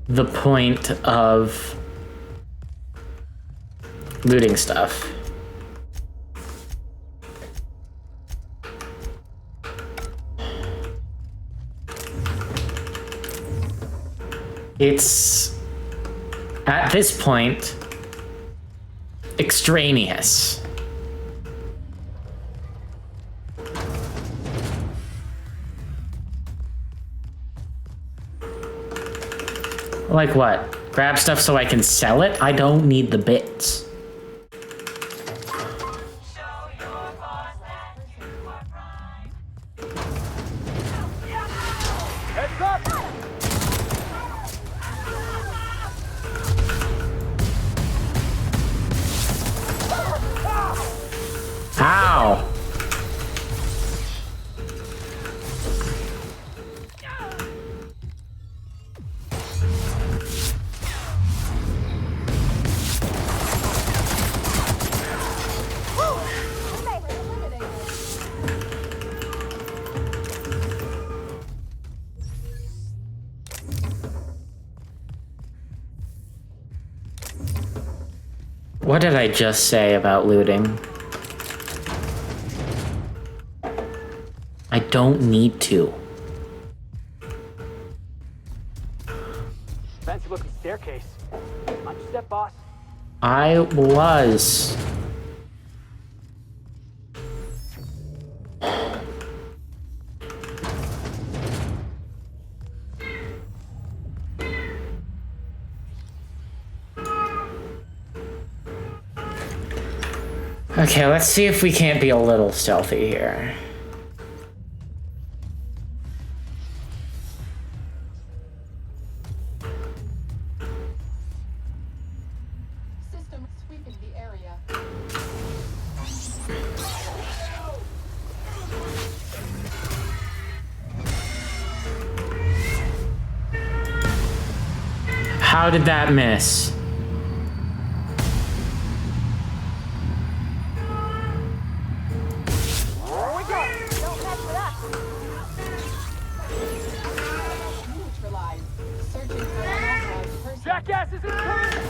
the point of looting stuff. It's, at this point, extraneous. Like what? Grab stuff so I can sell it? I don't need the bits. Heads up! Ow! What did I just say about looting? I don't need to. Fancy looking stairs. staircase. Mind your step, boss. I was. Okay, let's see if we can't be a little stealthy here. System sweeping the area. How did that miss? Neutralized. Searching for unauthorized person. Jackass is incoming!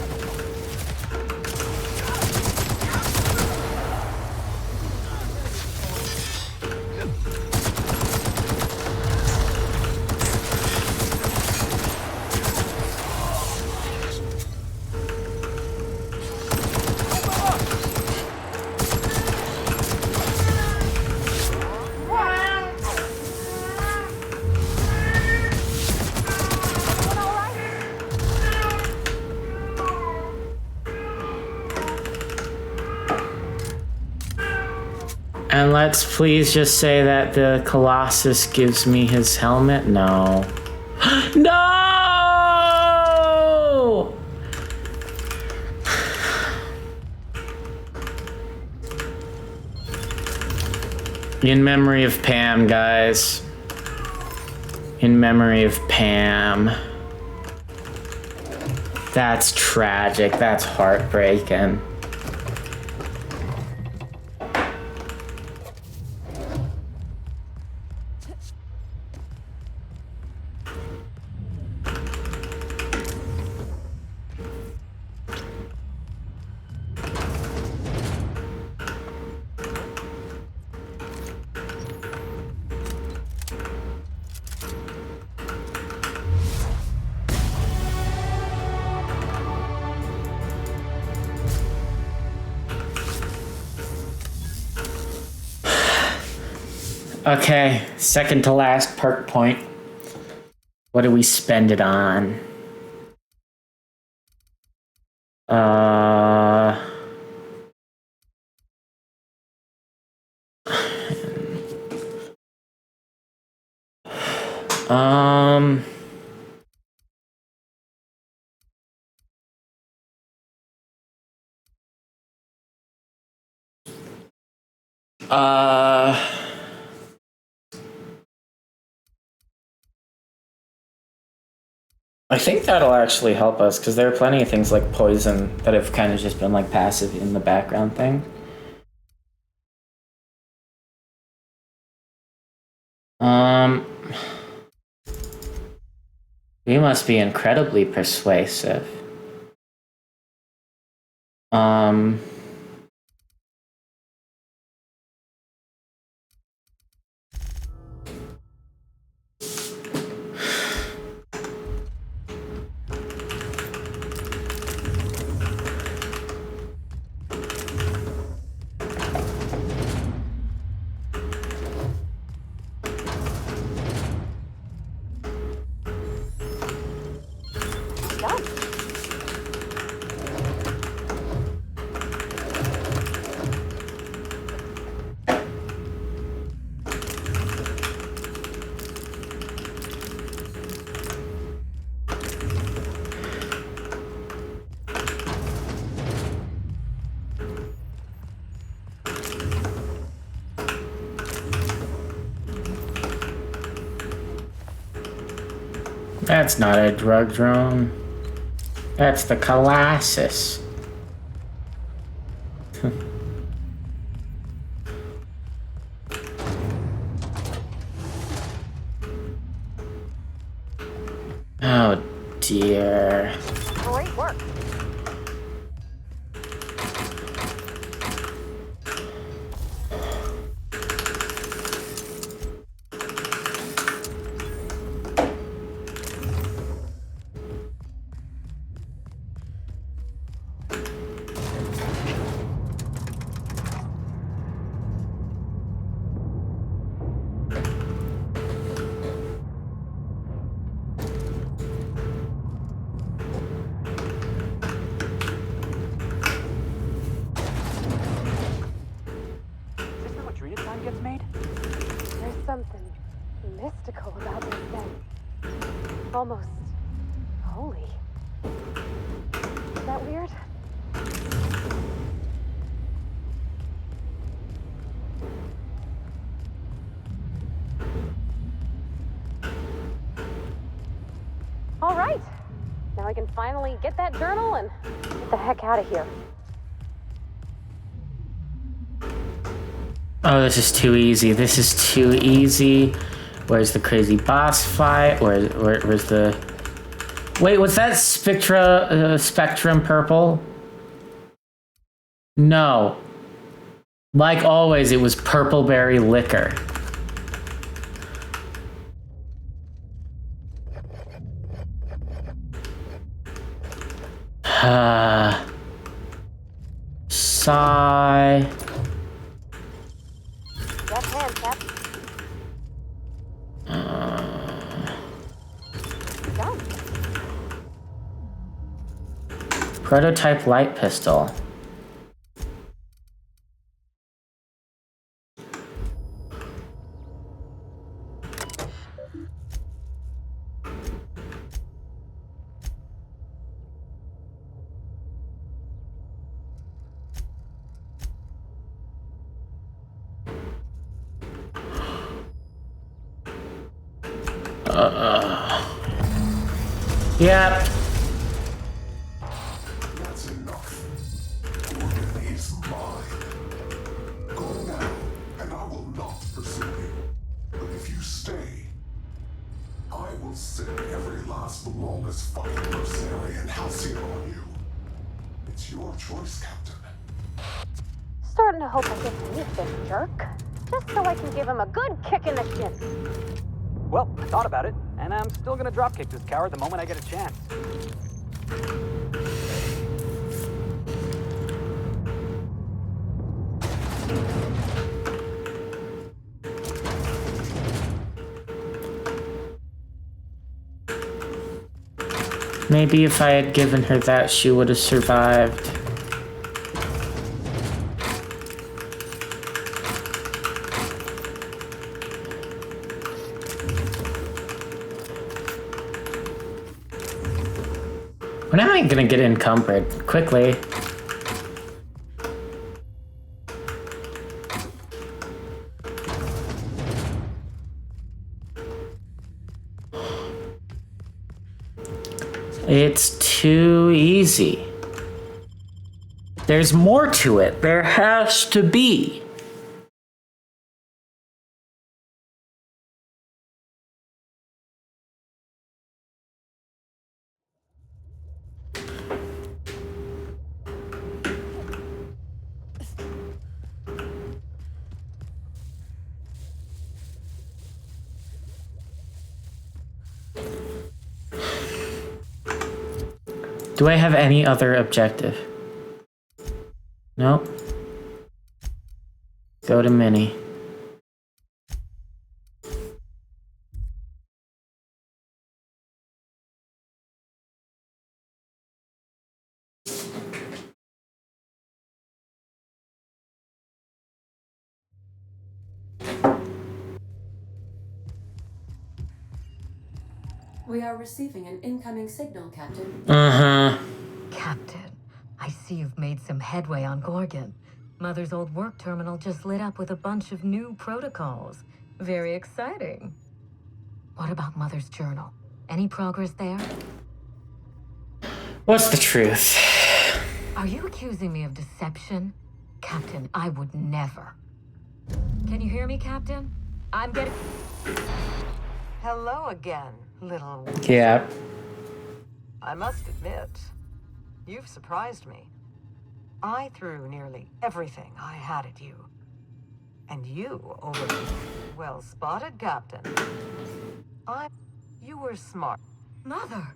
And let's please just say that the Colossus gives me his helmet. No. No! In memory of Pam, guys. In memory of Pam. That's tragic. That's heartbreaking. Okay, second to last perk point. What do we spend it on? Um... I think that'll actually help us, because there are plenty of things like poison that have kind of just been like passive in the background thing. We must be incredibly persuasive. That's not a drug drone. That's the Colossus. Oh dear. Great work. Adrena time gets made? There's something mystical about this thing. Almost holy. Is that weird? All right. Now I can finally get that journal and get the heck out of here. Oh, this is too easy. This is too easy. Where's the crazy boss fight? Where's the... Wait, was that Spectrum purple? No. Like always, it was purple berry liquor. Sigh. Left hand, Cap. Done. Prototype light pistol. Yep. That's enough. Gorgon is mine. Go now, and I will not pursue you. But if you stay, I will send every last lawless fucking mercenary and halcyon on you. It's your choice, Captain. Starting to hope I get to meet this jerk. Just so I can give him a good kick in the shin. Well, I thought about it, and I'm still gonna dropkick this coward the moment I get a chance. Maybe if I had given her that, she would have survived. When am I gonna get encumbered? Quickly. It's too easy. There's more to it. There has to be. Do I have any other objective? Nope. Go to Mini. We are receiving an incoming signal, Captain. Uh-huh. Captain, I see you've made some headway on Gorgon. Mother's old work terminal just lit up with a bunch of new protocols. Very exciting. What about Mother's journal? Any progress there? What's the truth? Are you accusing me of deception? Captain, I would never. Can you hear me, Captain? I'm getting... Hello again, little... Yeah. I must admit, you've surprised me. I threw nearly everything I had at you. And you over... Well spotted, Captain. You were smart. Mother,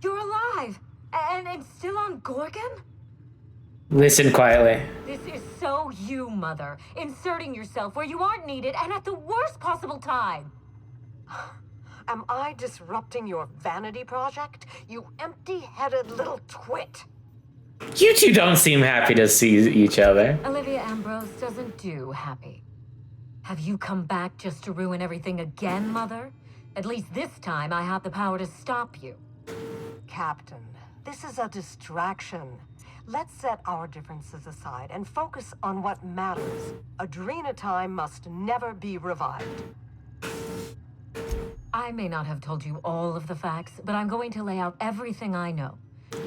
you're alive! And still on Gorgon? Listen quietly. This is so you, Mother. Inserting yourself where you aren't needed and at the worst possible time. Am I disrupting your vanity project? You empty-headed little twit. You two don't seem happy to see each other. Olivia Ambrose doesn't do happy. Have you come back just to ruin everything again, Mother? At least this time I have the power to stop you. Captain, this is a distraction. Let's set our differences aside and focus on what matters. Adrena time must never be revived. I may not have told you all of the facts, but I'm going to lay out everything I know.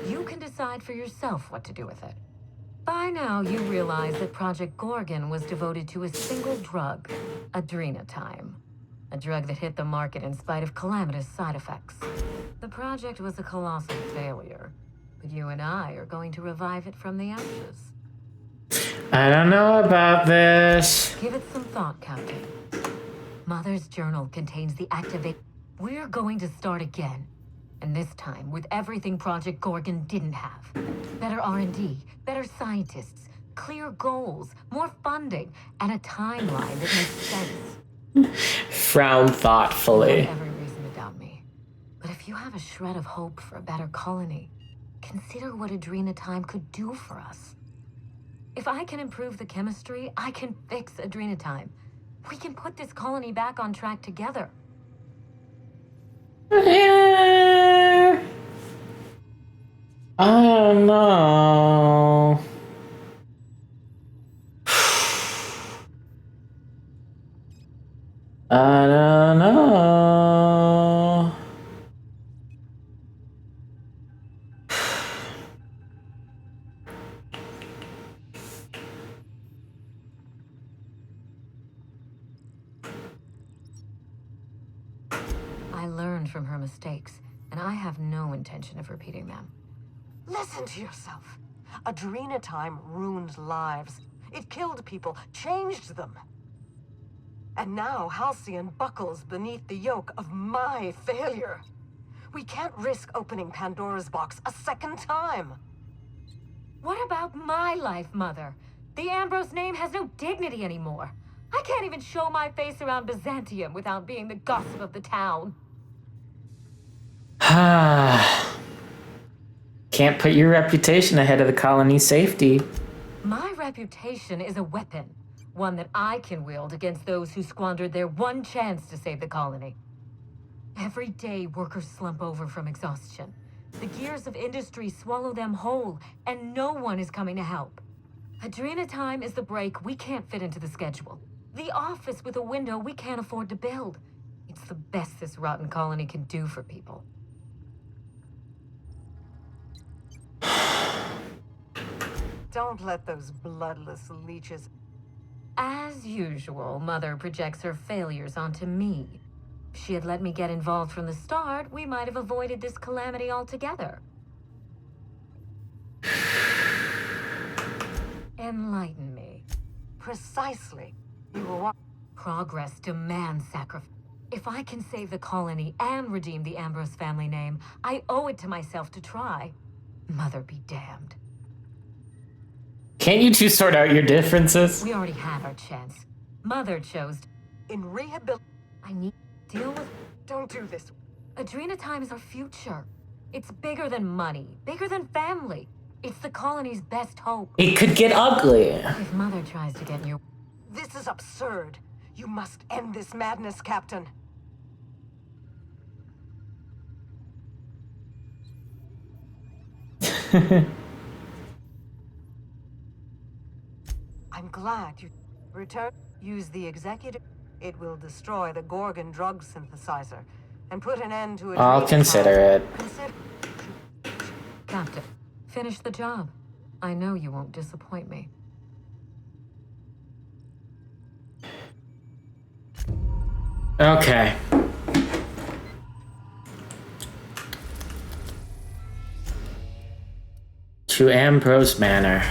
You can decide for yourself what to do with it. By now, you realize that Project Gorgon was devoted to a single drug, Adrenatime. A drug that hit the market in spite of calamitous side effects. The project was a colossal failure, but you and I are going to revive it from the ashes. I don't know about this. Give it some thought, Captain. Mother's journal contains the activate. We're going to start again. And this time with everything Project Gorgon didn't have. Better R&D, better scientists, clear goals, more funding, and a timeline that makes sense. Frown thoughtfully. You have every reason to doubt me. But if you have a shred of hope for a better colony, consider what Adrenatime could do for us. If I can improve the chemistry, I can fix Adrenatime. We can put this colony back on track together. I don't know. I don't know. I learned from her mistakes, and I have no intention of repeating them. Listen to yourself. Adrenatime ruined lives. It killed people, changed them. And now Halcyon buckles beneath the yoke of my failure. We can't risk opening Pandora's box a second time. What about my life, Mother? The Ambrose name has no dignity anymore. I can't even show my face around Byzantium without being the gossip of the town. Can't put your reputation ahead of the colony's safety. My reputation is a weapon, one that I can wield against those who squandered their one chance to save the colony. Every day, workers slump over from exhaustion. The gears of industry swallow them whole, and no one is coming to help. Adrenatime is the break we can't fit into the schedule. The office with a window we can't afford to build. It's the best this rotten colony can do for people. Don't let those bloodless leeches... As usual, Mother projects her failures onto me. If she had let me get involved from the start, we might have avoided this calamity altogether. Enlighten me. Precisely. You were... Progress demands sacrifice. If I can save the colony and redeem the Ambrose family name, I owe it to myself to try. Mother be damned. Can't you two sort out your differences? We already had our chance. Mother chose In rehabilitation... I need to deal with... Don't do this. Adrenatime is our future. It's bigger than money, bigger than family. It's the colony's best hope. It could get ugly. If Mother tries to get in your... This is absurd. You must end this madness, Captain. I'm glad you return. Use the executive. It will destroy the Gorgon drug synthesizer and put an end to it. I'll consider it. Captain, finish the job. I know you won't disappoint me. Okay. To Ambrose Manor.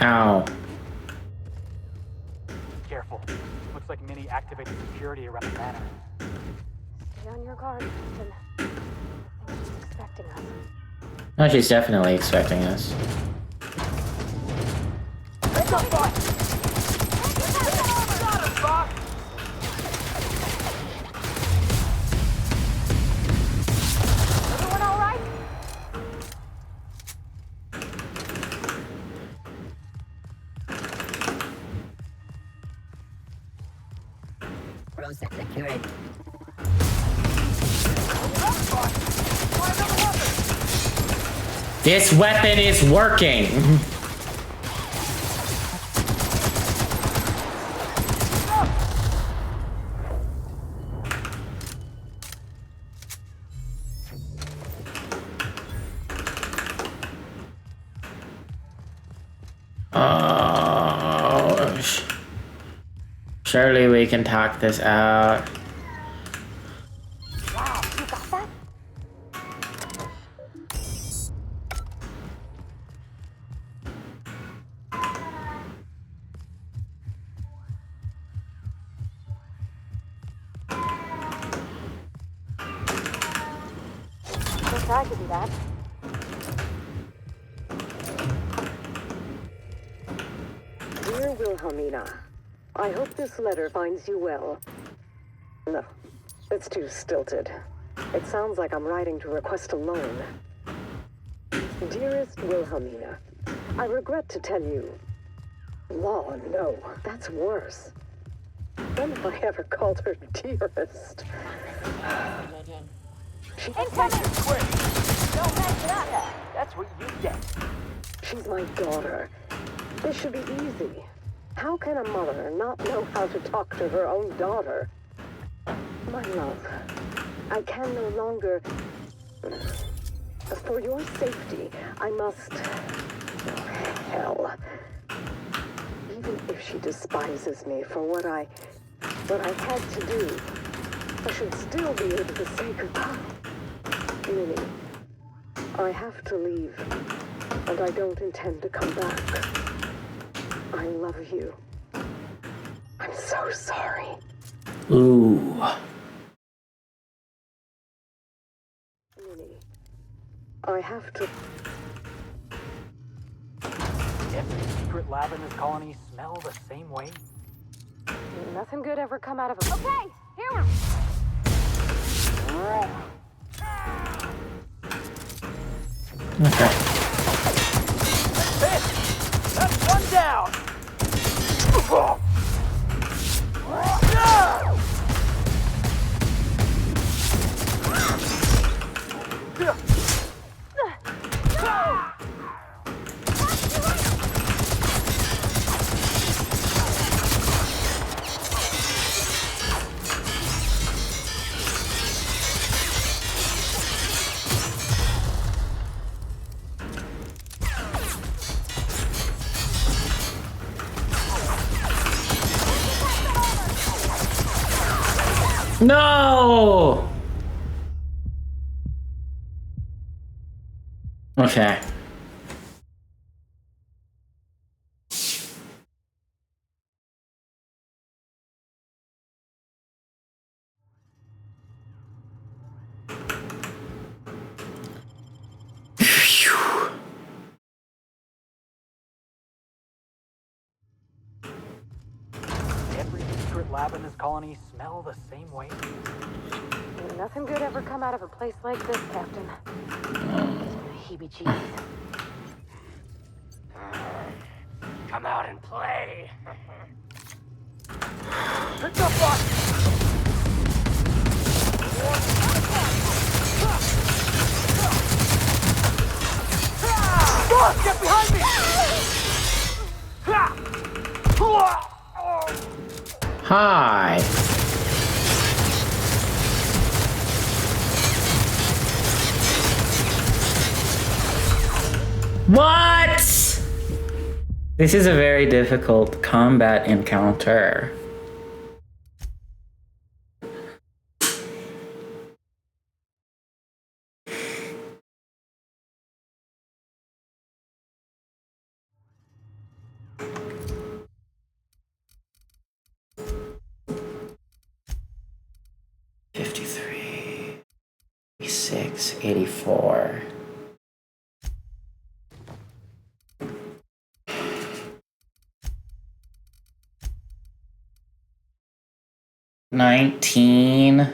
Ow. Careful. Looks like Minnie activated security around the manor. Stay on your guard, Captain. I think she's expecting us. Oh, she's definitely expecting us. Everyone all right? Process secured. This weapon is working! Oh, surely we can talk this out. Wow, you got that? Guess I could do that. Dear Wilhelmina, I hope this letter finds you well. No, it's too stilted. It sounds like I'm writing to request a loan. Dearest Wilhelmina, I regret to tell you. Law, no, that's worse. When have I ever called her dearest? Incoming! Quick! Don't mess it up! That's what you get. She's my daughter. This should be easy. How can a mother not know how to talk to her own daughter? My love, I can no longer... For your safety, I must... Oh, hell. Even if she despises me for what I had to do, I should still be able to say goodbye. Minnie, I have to leave, and I don't intend to come back. I love you. I'm so sorry. Ooh. Minnie, I have to... Every secret lab in this colony smell the same way? Nothing good ever come out of it. Okay, here Okay. That's one down! No! Okay. Every secret lab in this colony smell the same way? Nothing good ever come out of a place like this, Captain. Heebie-jeebies. Come out and play. Pick up, boss! Boss, get behind me! Hi. What? This is a very difficult combat encounter. $53, $86, $84. 19.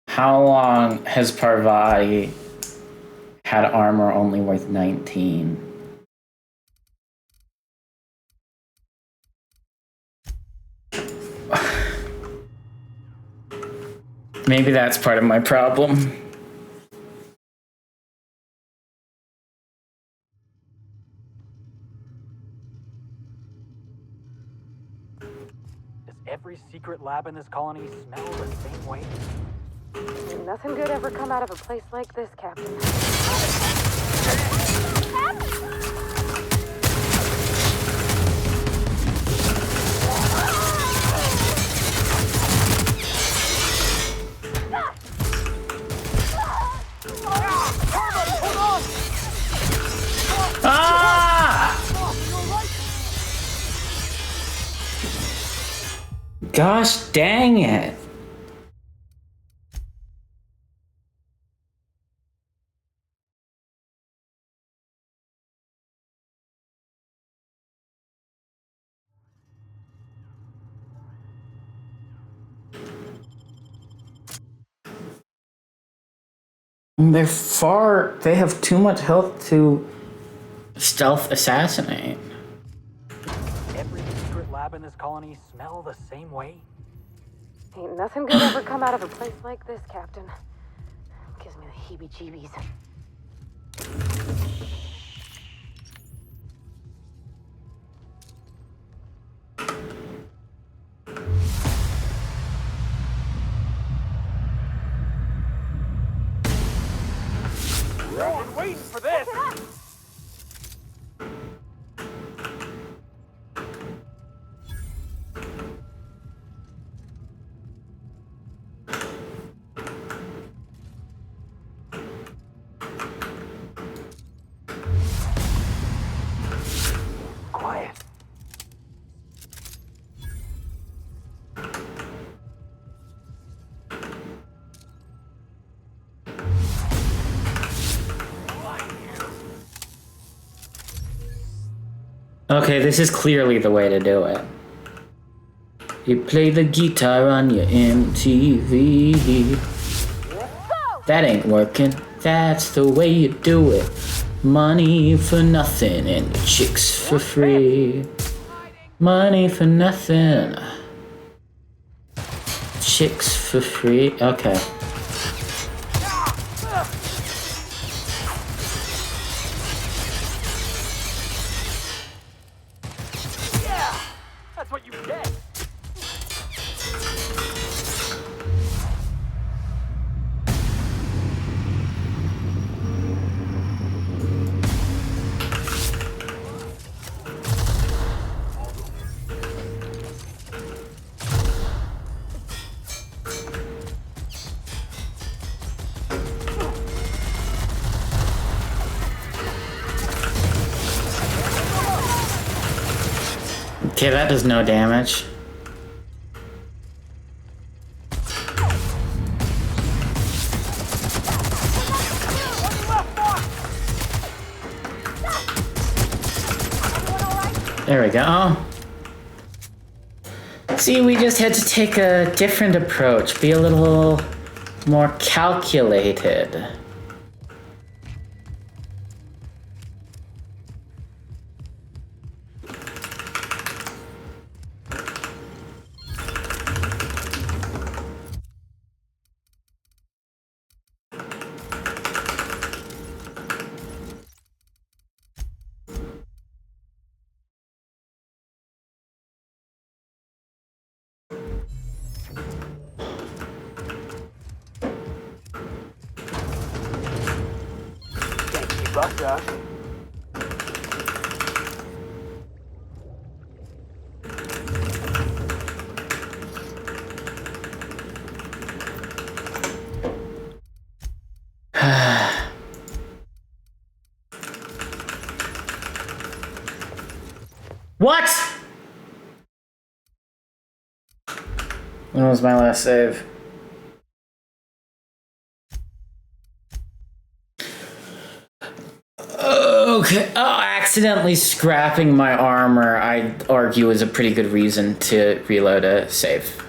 How long has Parvati had armor only worth 19? Maybe that's part of my problem. Does every secret lab in this colony smell the same way? Nothing good ever come out of a place like this, Captain. Ah! Gosh dang it. They have too much health to stealth assassinate. Every secret lab in this colony smell the same way? Ain't nothing good ever come out of a place like this, Captain. Gives me the heebie-jeebies. I've been waiting for this! Quiet. Okay, this is clearly the way to do it. You play the guitar on your MTV. That ain't working. That's the way you do it. Money for nothing and chicks for free. Money for nothing. Chicks for free. Okay. That's what you get! Okay, that does no damage. There we go. See, we just had to take a different approach, be a little more calculated. Russia. What? When was my last save? Okay. Oh, accidentally scrapping my armor, I'd argue, is a pretty good reason to reload a save.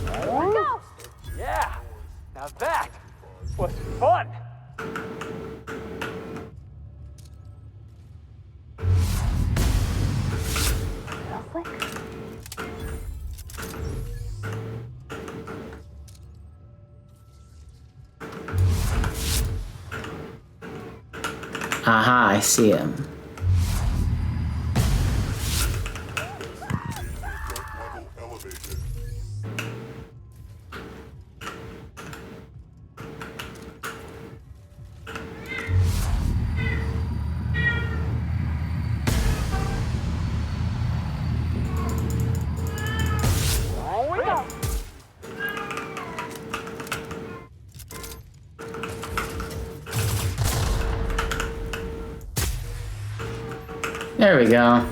Go! Yeah, now that was fun. Aha, I see him. There we go.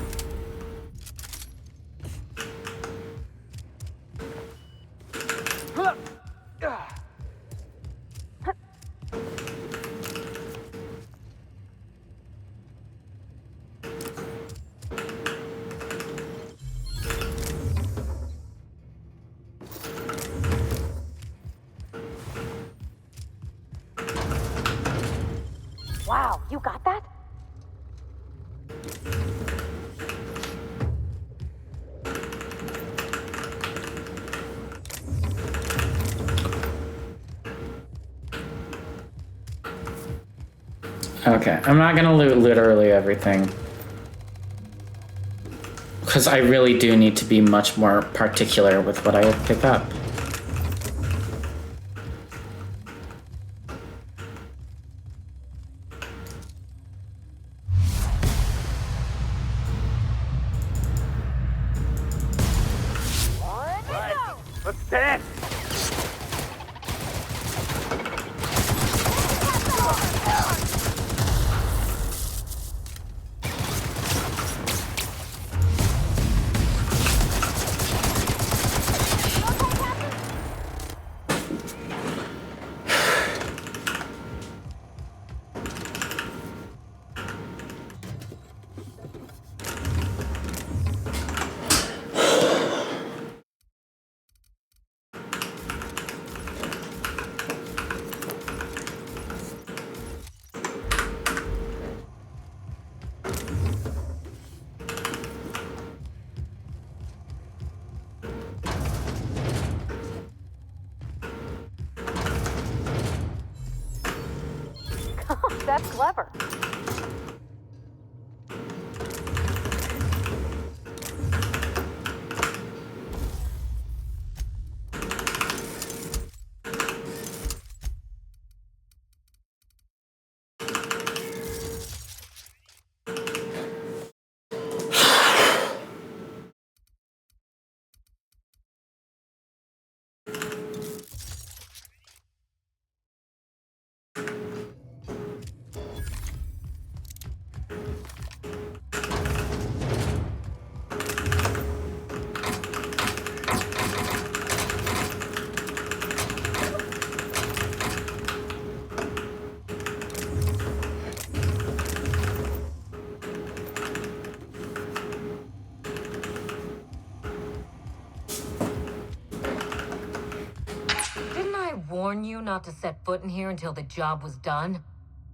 Wow, you got that? Okay, I'm not gonna loot literally everything. Because I really do need to be much more particular with what I pick up. Let's dance! That's clever. Warn you not to set foot in here until the job was done?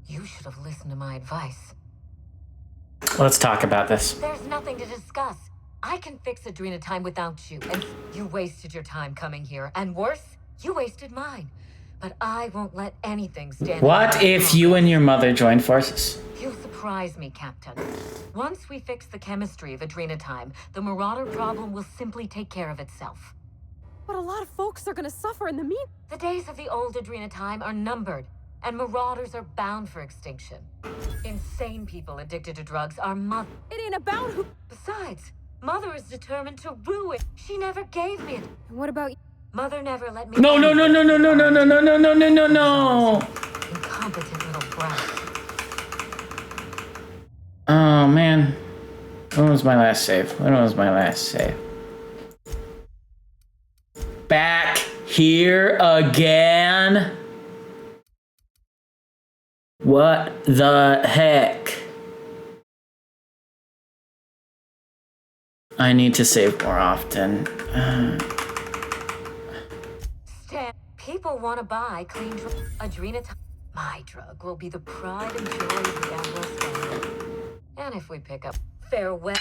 You should have listened to my advice. Let's talk about this. There's nothing to discuss. I can fix Adrena time without you, and you wasted your time coming here. And worse, you wasted mine. But I won't let anything stand. What if you and your mother joined forces? You surprise me, Captain. Once we fix the chemistry of Adrena time, the Marauder problem will simply take care of itself. But a lot of folks are gonna suffer in the mean. The days of the old Adrena time are numbered, and Marauders are bound for extinction. Insane people addicted to drugs are It ain't about who. Besides, Mother is determined to ruin. She never gave me it. And what about? Mother never let me. No! Incompetent little brat. Oh man. When was my last save? When was my last save? Back here again? What the heck? I need to save more often. Stan, people want to buy clean Adrena. My drug will be the pride and joy of the Ambrose family. And if we pick up farewell.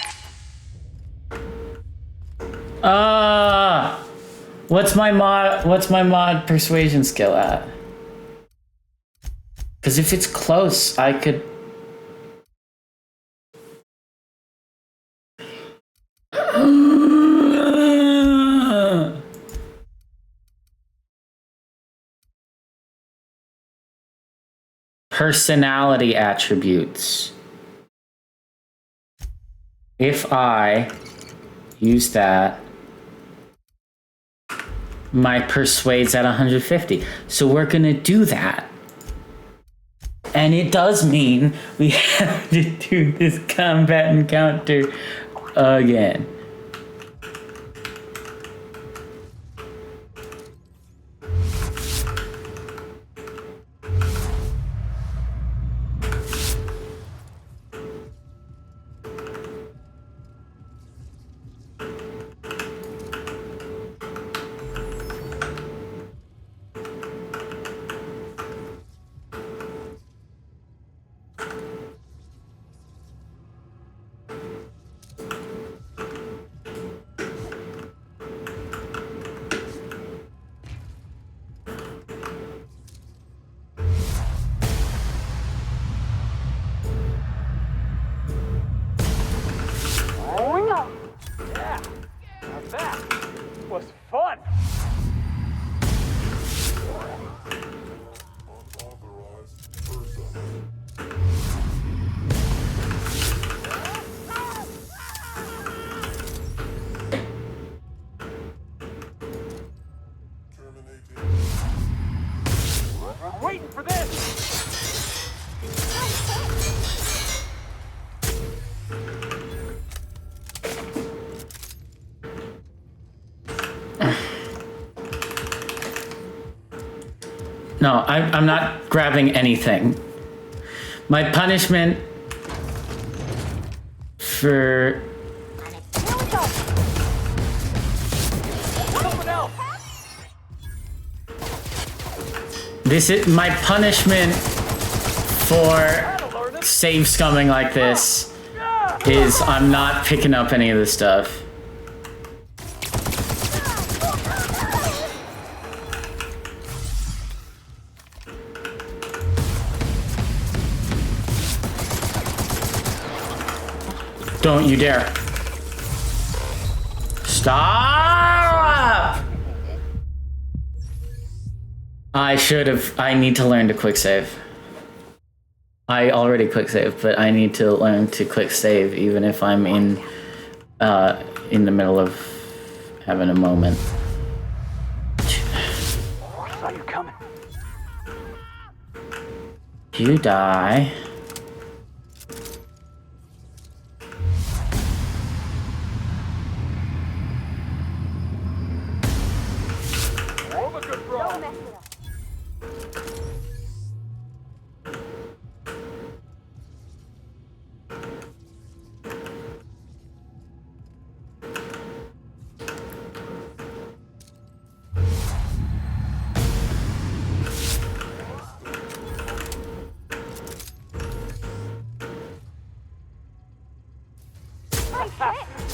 What's my mod persuasion skill at? Because if it's close, I could. Personality attributes. If I use that, my persuade's at 150. So we're gonna do that. And it does mean we have to do this combat encounter again. No, I'm not grabbing anything. My punishment for... This is my punishment for save scumming like this is I'm not picking up any of this stuff. Don't you dare. Stop! I need to learn to quick save. I already quick save, but I need to learn to quick save even if I'm in the middle of having a moment. I saw you coming. You die.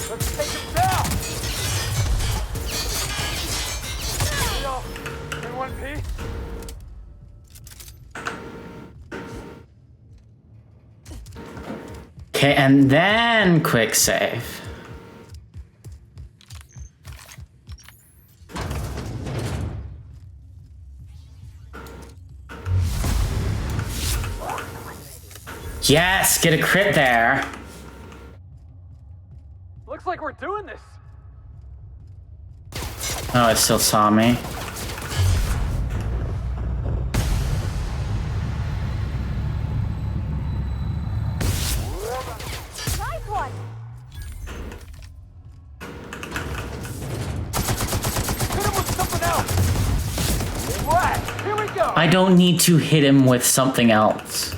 Let's take him down! In one piece? Okay, and then quick save. Yes, get a crit there. Looks like we're doing this. Oh, it still saw me. Nice one. I don't need to hit him with something else.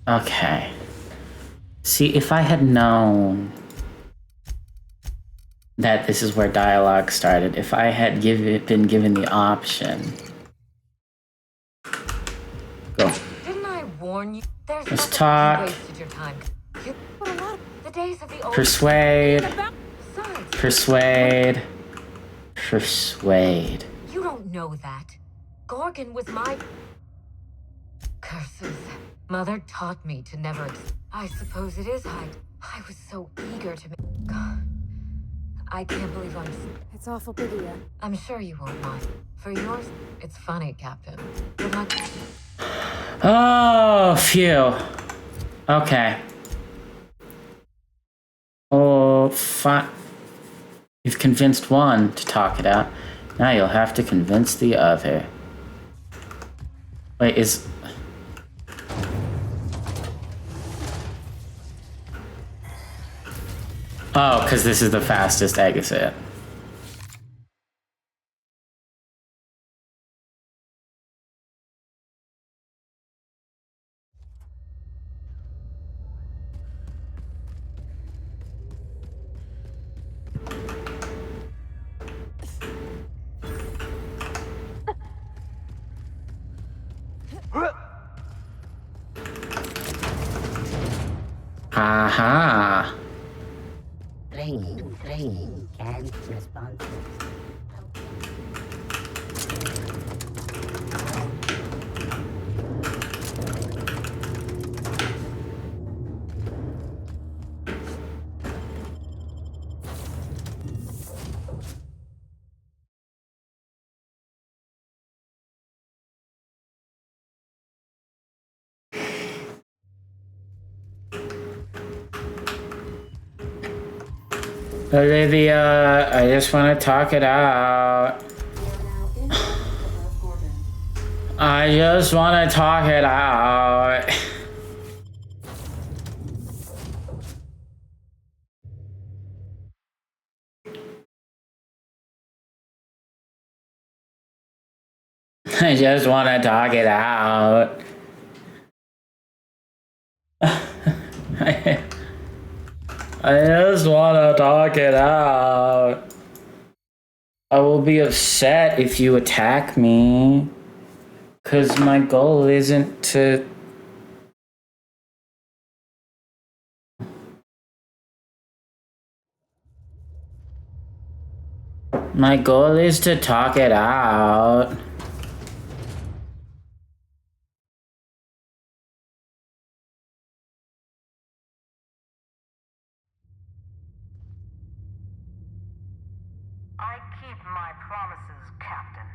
Okay. See, if I had known that this is where dialogue started, if I had been given the option. Go. Didn't I warn you? There's Let's nothing talk. you wasted your time. You put a lot of the days of the old Persuade. Besides, Persuade. Persuade. you don't know that. Gorgon was my curses. Mother taught me to never. I suppose it is I was so eager to make. God, I can't believe It's awful big of you. I'm sure you won't mind. For yours, it's funny, Captain. Good luck. Oh, phew. Okay. Oh, fine. You've convinced one to talk it out. Now you'll have to convince the other. Wait, is... Oh, because this is the fastest exit. Aha. Training, can't respond. Olivia, I just want to talk it out. I just want to talk it out. I just want to talk it out. I just want to talk it out. I will be upset if you attack me. 'Cause my goal isn't to... My goal is to talk it out. I keep my promises, Captain.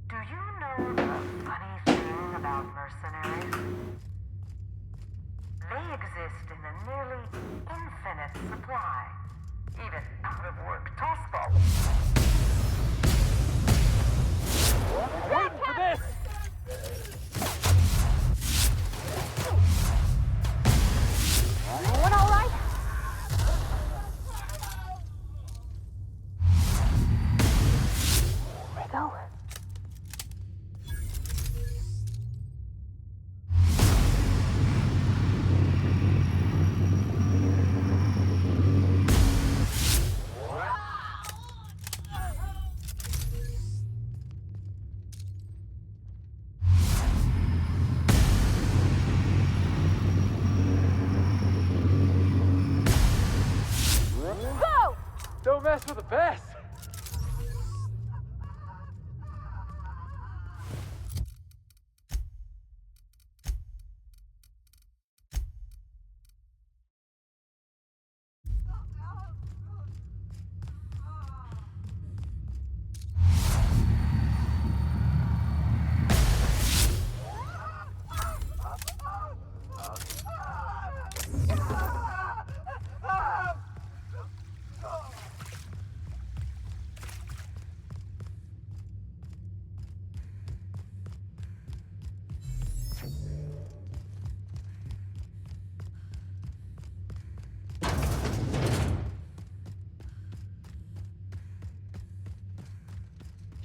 Do you know the funny thing about mercenaries? They exist in a nearly infinite supply. Even out-of-work tossballs. Wait for this! Everyone all right? Rico? Go! Don't mess with the best!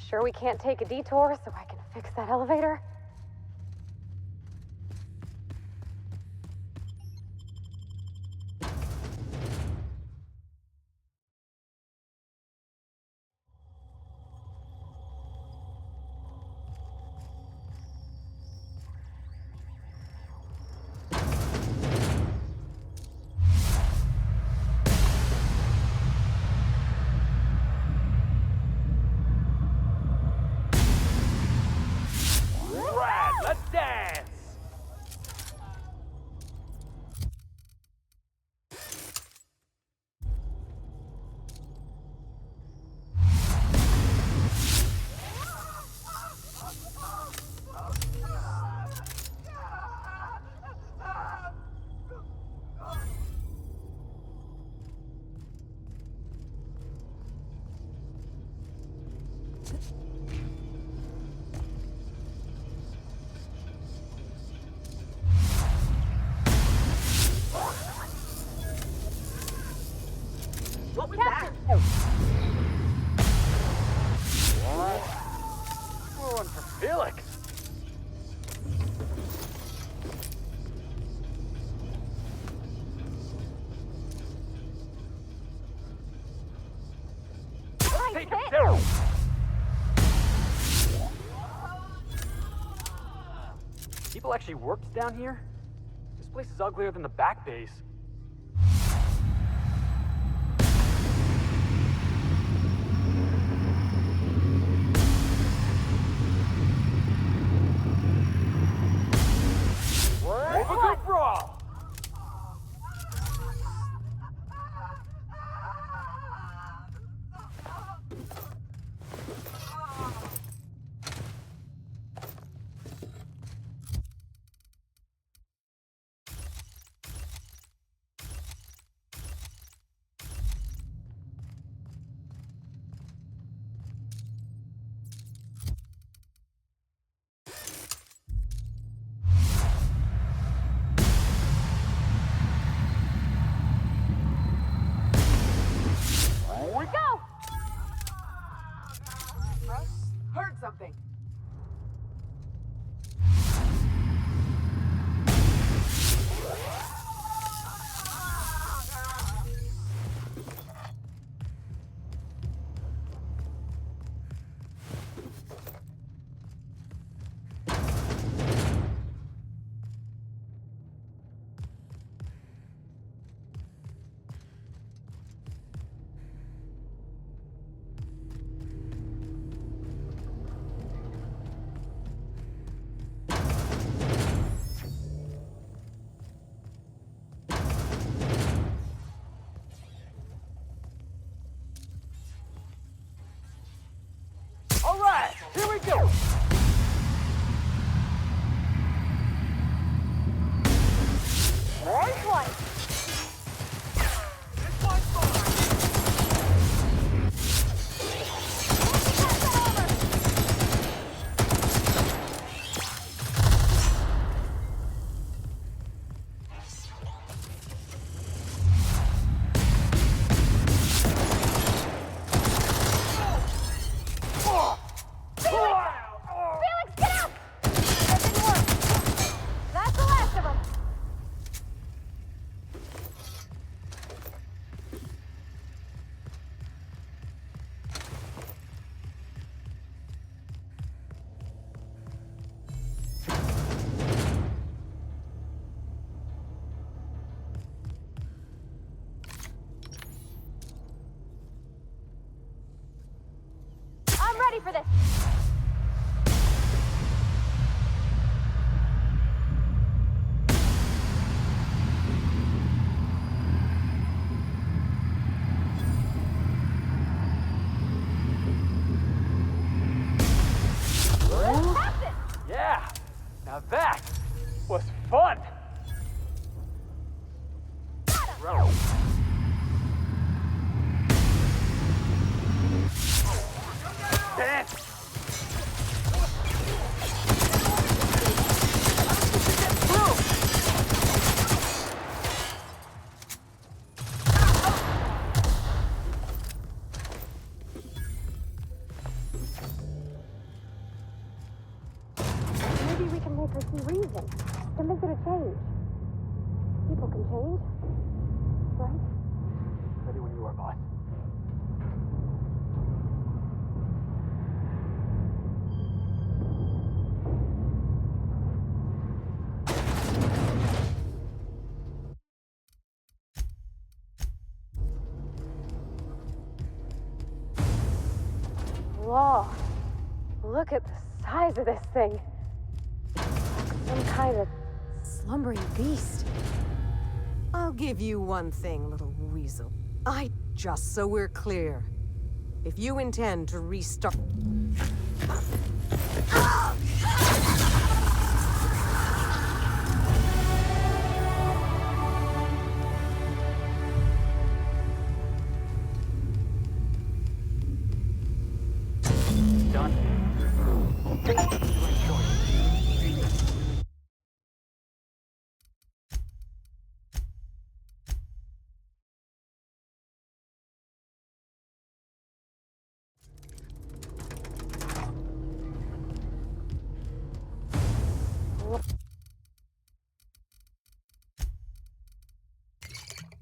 Sure we can't take a detour so I can fix that elevator? Brad, let's dance! What was that? One for Felix. Take him down. People actually worked down here? This place is uglier than the back base. Have a good brawl! We go! Heard something. All right, here we go. Nice one! Felix, get out! That didn't work. That's the last of them. I'm ready for this. Yeah, now that was fun. Dance. make her see reason. Convince her to change. People can change. Right? Ready when you are, boss. Whoa. Look at the size of this thing. Some kind of slumbering beast. I'll give you one thing, little weasel. Just so we're clear. If you intend to restart...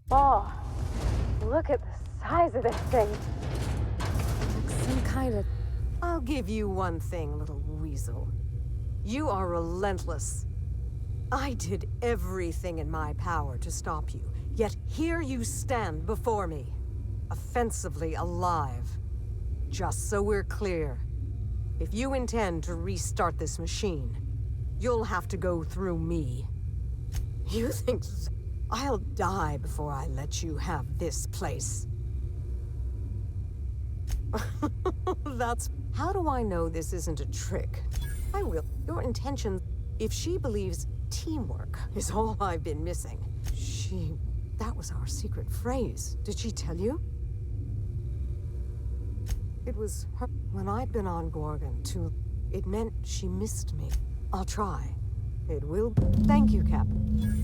Whoa. Look at the size of this thing. Like some kind of... I'll give you one thing, little weasel. You are relentless. I did everything in my power to stop you, yet here you stand before me, offensively alive. Just so we're clear, if you intend to restart this machine, you'll have to go through me. You think I'll die before I let you have this place? That's... How do I know this isn't a trick? I will. Your intention, if she believes teamwork is all I've been missing. That was our secret phrase. Did she tell you? It was her. When I'd been on Gorgon, too, it meant she missed me. I'll try. It will. Thank you, Captain.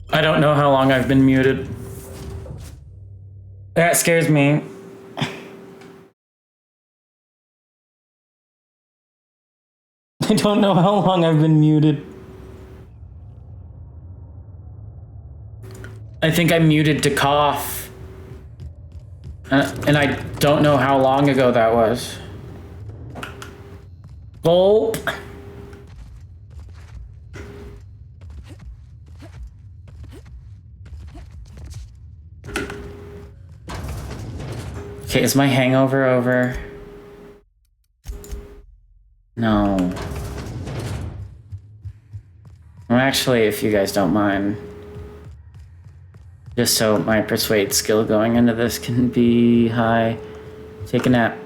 I don't know how long I've been muted. That scares me. I don't know how long I've been muted. I think I muted to cough. And I don't know how long ago that was. Gulp. Okay, is my hangover over? No. Well, actually, if you guys don't mind, just so my persuade skill going into this can be high, take a nap.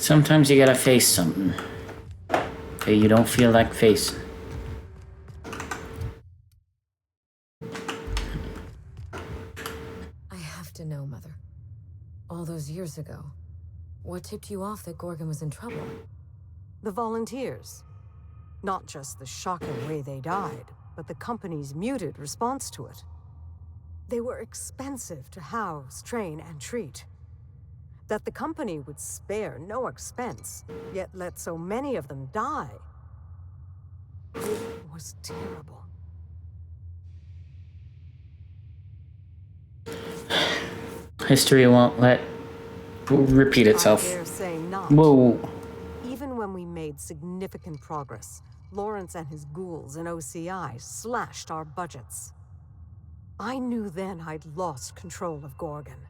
Sometimes you gotta face something that you don't feel like facing. I have to know, Mother. All those years ago, what tipped you off that Gorgon was in trouble? The volunteers. Not just the shocking way they died, but the company's muted response to it. They were expensive to house, train, and treat. That the company would spare no expense, yet let so many of them die. It was terrible. History won't repeat itself. I dare say not. Whoa. Even when we made significant progress, Lawrence and his ghouls in OCI slashed our budgets. I knew then I'd lost control of Gorgon.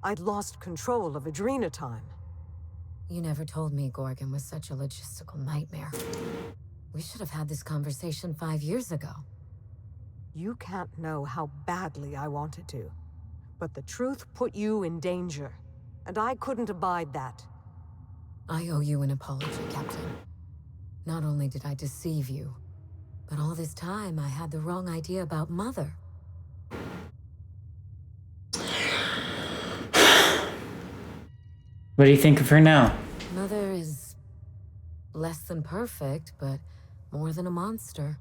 I'd lost control of Adrena Time. You never told me Gorgon was such a logistical nightmare. We should have had this conversation 5 years ago. You can't know how badly I wanted to. But the truth put you in danger, and I couldn't abide that. I owe you an apology, Captain. Not only did I deceive you, but all this time I had the wrong idea about Mother. What do you think of her now? Mother is less than perfect, but more than a monster.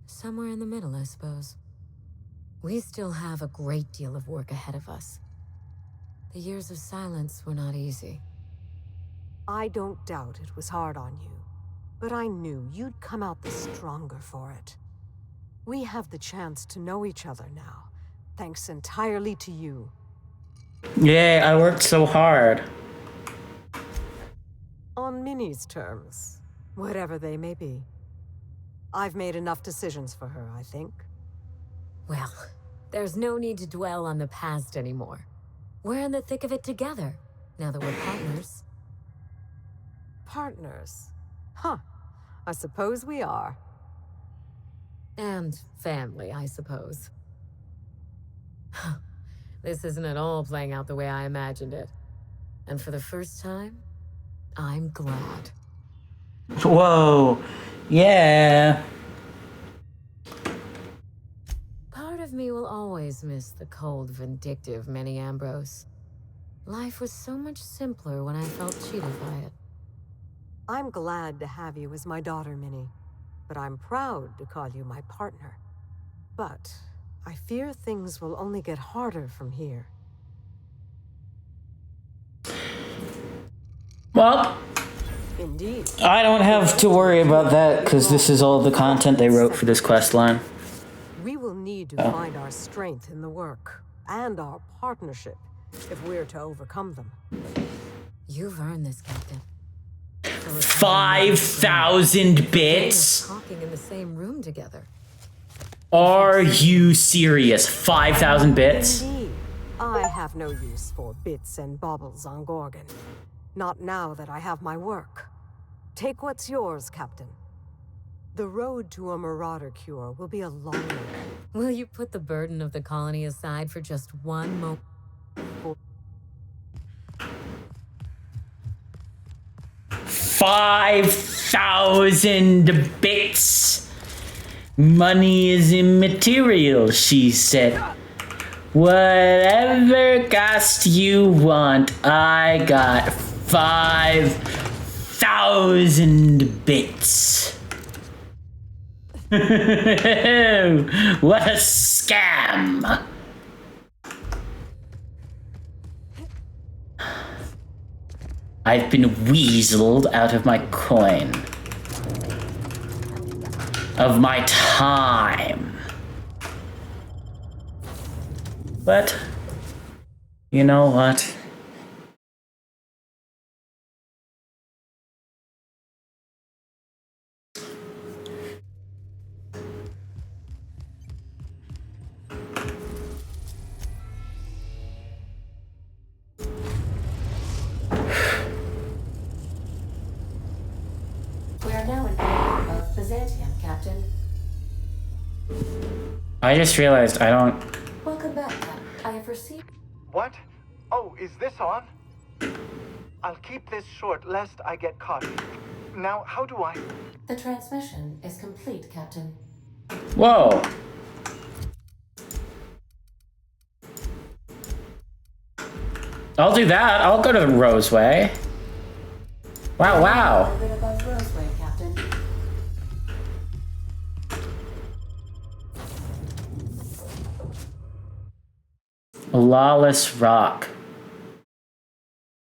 Somewhere in the middle, I suppose. We still have a great deal of work ahead of us. The years of silence were not easy. I don't doubt it was hard on you, but I knew you'd come out the stronger for it. We have the chance to know each other now, thanks entirely to you. Yay, I worked so hard. On Minnie's terms, whatever they may be. I've made enough decisions for her, I think. Well, there's no need to dwell on the past anymore. We're in the thick of it together, now that we're partners. Partners? Huh. I suppose we are. And family, I suppose. This isn't at all playing out the way I imagined it. And for the first time, I'm glad. Whoa. Yeah. Part of me will always miss the cold, vindictive Minnie Ambrose. Life was so much simpler when I felt cheated by it. I'm glad to have you as my daughter, Minnie. But I'm proud to call you my partner. But I fear things will only get harder from here. Well, indeed. I don't have to worry about that because this is all the content they wrote for this quest line. We will need to find our strength in the work and our partnership if we're to overcome them. You've earned this, Captain. 5,000 bits? Talking in the same room together. Are you serious? 5,000 bits? Indeed. I have no use for bits and baubles on Gorgon. Not now that I have my work. Take what's yours, Captain. The road to a marauder cure will be a long one. Will you put the burden of the colony aside for just one moment? 5,000 bits. Money is immaterial, she said. Whatever cost you want, I got 5,000 bits. What a scam. I've been weaseled out of my coin. Of my time. But, you know what? We are now in orbit of Byzantium, Captain. I just realized I don't... Welcome back, Cap. I have received... What? Oh, is this on? I'll keep this short, lest I get caught. Now, how do I... The transmission is complete, Captain. Whoa. I'll do that. I'll go to Roseway. Wow, wow. A bit above Roseway, Captain. Lawless Rock.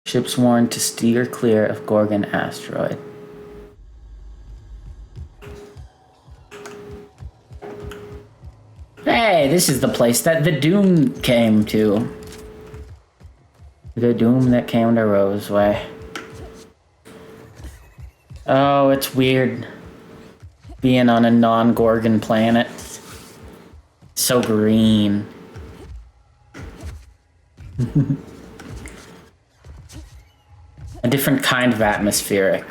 Ships warned to steer clear of Gorgon asteroid. Hey, this is the place that the Doom came to. The Doom that came to Roseway. Oh, it's weird being on a non-Gorgon planet. So green. A different kind of atmospheric.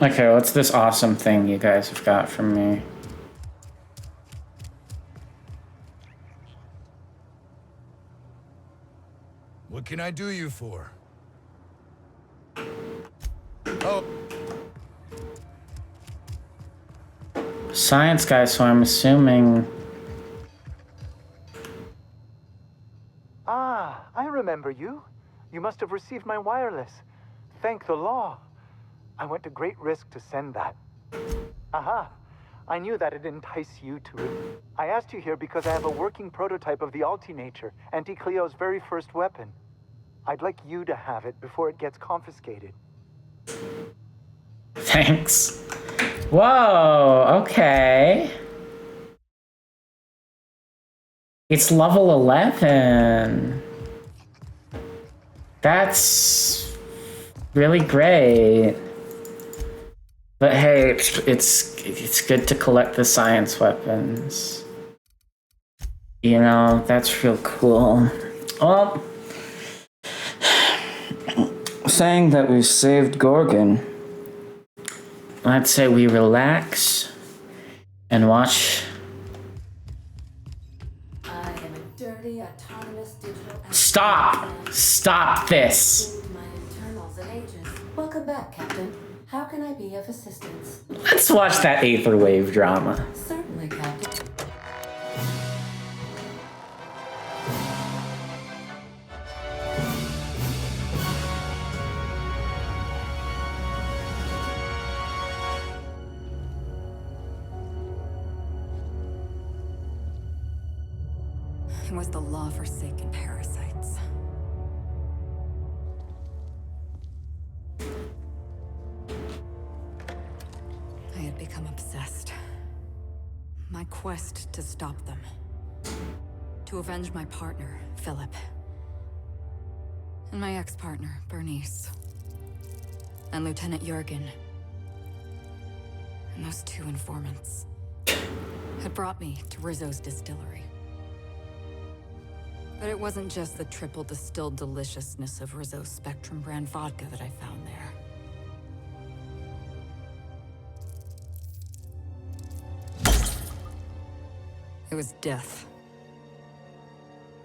Okay, what's this awesome thing you guys have got from me? What can I do you for? Oh. Science guy, so I'm assuming... Ah, I remember you. You must have received my wireless. Thank the law. I went to great risk to send that. Aha. I knew that'd entice you to it. I asked you here because I have a working prototype of the Altinature, Auntie Cleo's very first weapon. I'd like you to have it before it gets confiscated. Thanks. Whoa, okay. It's level 11. That's really great. But hey, it's good to collect the science weapons. You know, that's real cool. Well, saying that we've saved Gorgon, let's say we relax and watch. I am a dirty, autonomous digital... Stop this! My internals and ages. Welcome back, Captain. How can I be of assistance? Let's watch that Aether Wave drama. Certainly, Captain. It was the law-forsaken parasites. I had become obsessed. My quest to stop them. To avenge my partner, Philip. And my ex-partner, Bernice. And Lieutenant Jurgen. And those two informants had brought me to Rizzo's distillery. But it wasn't just the triple distilled deliciousness of Rizzo's Spectrum brand vodka that I found there. It was death.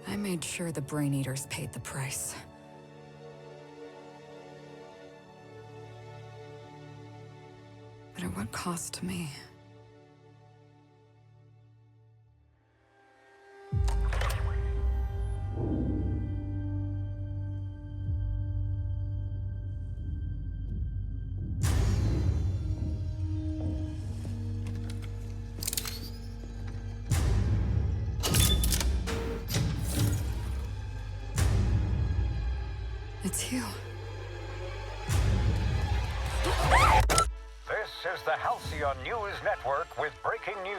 I made sure the Brain Eaters paid the price. But at what cost to me? It's you. This is the Halcyon News Network with breaking news.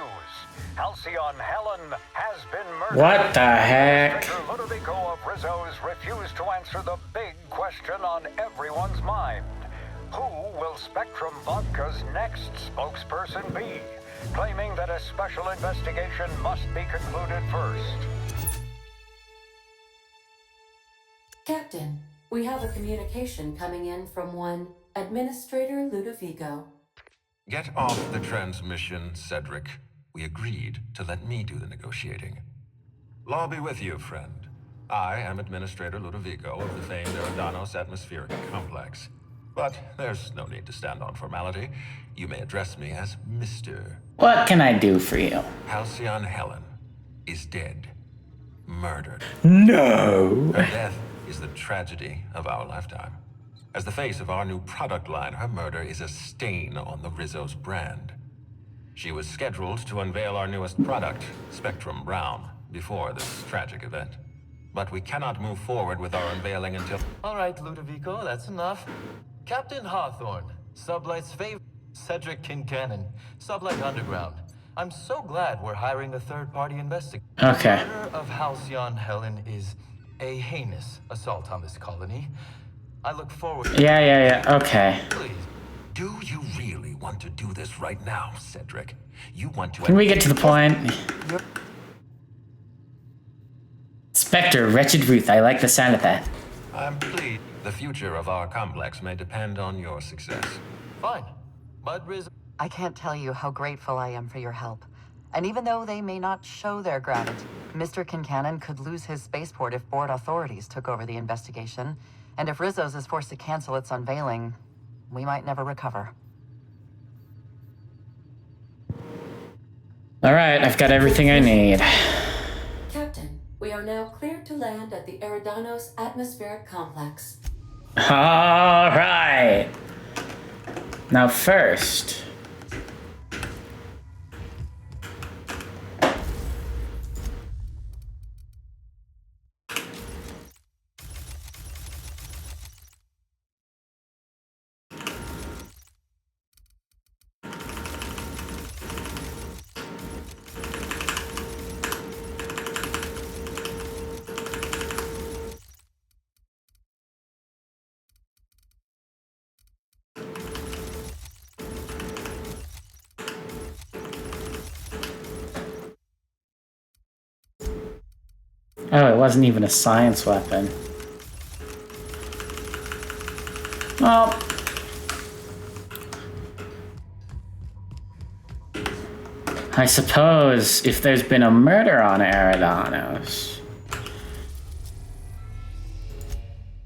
Halcyon Helen has been murdered. What the heck? Inspector Ludovico of Rizzo's refused to answer the big question on everyone's mind. Who will Spectrum Vodka's next spokesperson be? Claiming that a special investigation must be concluded first. Captain, we have a communication coming in from one Administrator Ludovico. Get off the transmission, Cedric. We agreed to let me do the negotiating. Law be with you, friend. I am Administrator Ludovico of the famed Eridanos Atmospheric Complex. But there's no need to stand on formality. You may address me as Mr. What can I do for you? Halcyon Helen is dead. Murdered. No! Her death is the tragedy of our lifetime. As the face of our new product line, her murder is a stain on the Rizzo's brand. She was scheduled to unveil our newest product, Spectrum Brown, before this tragic event. But we cannot move forward with our unveiling until... All right, Ludovico, that's enough. Captain Hawthorne, Sublight's favorite, Cedric Kincannon, Sublight Underground. I'm so glad we're hiring a third-party investigator. Okay. The murder of Halcyon Helen is a heinous assault on this colony. I look forward to... Yeah, okay. Please. Do you really want to do this right now, Cedric? You want to... Can we get to the point? Spectre, Wretched Ruth, I like the sound of that. I'm pleased. The future of our complex may depend on your success. Fine. But Rizzo... I can't tell you how grateful I am for your help. And even though they may not show their gratitude, Mr. Kincannon could lose his spaceport if board authorities took over the investigation. And if Rizzo's is forced to cancel its unveiling, we might never recover. Alright, I've got everything I need. Captain, we are now cleared to land at the Eridanos Atmospheric Complex. Alright. Now first... Oh, it wasn't even a science weapon. Well... I suppose if there's been a murder on Eridanos,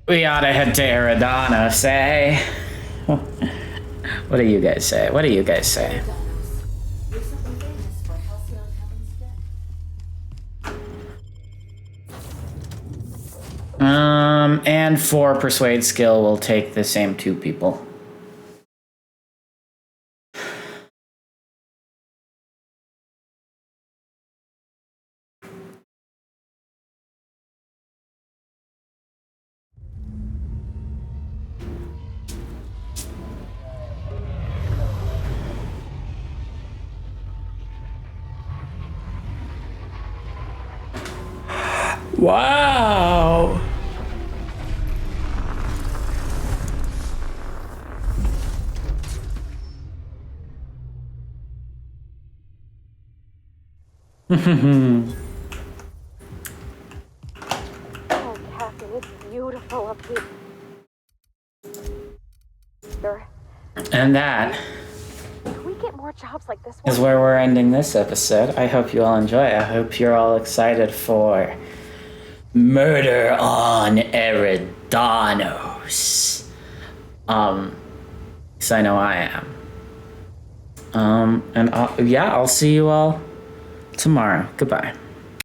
we ought to head to Eridanos, eh? What do you guys say? What do you guys say? And for Persuade skill, we'll take the same two people. Wow! Oh, Captain, it's beautiful up here. And that Can we get more jobs like this one? is where we're ending this episode. I hope you all enjoy. I hope you're all excited for Murder on Eridanos. Because I know I am. And yeah, I'll see you all tomorrow. Goodbye.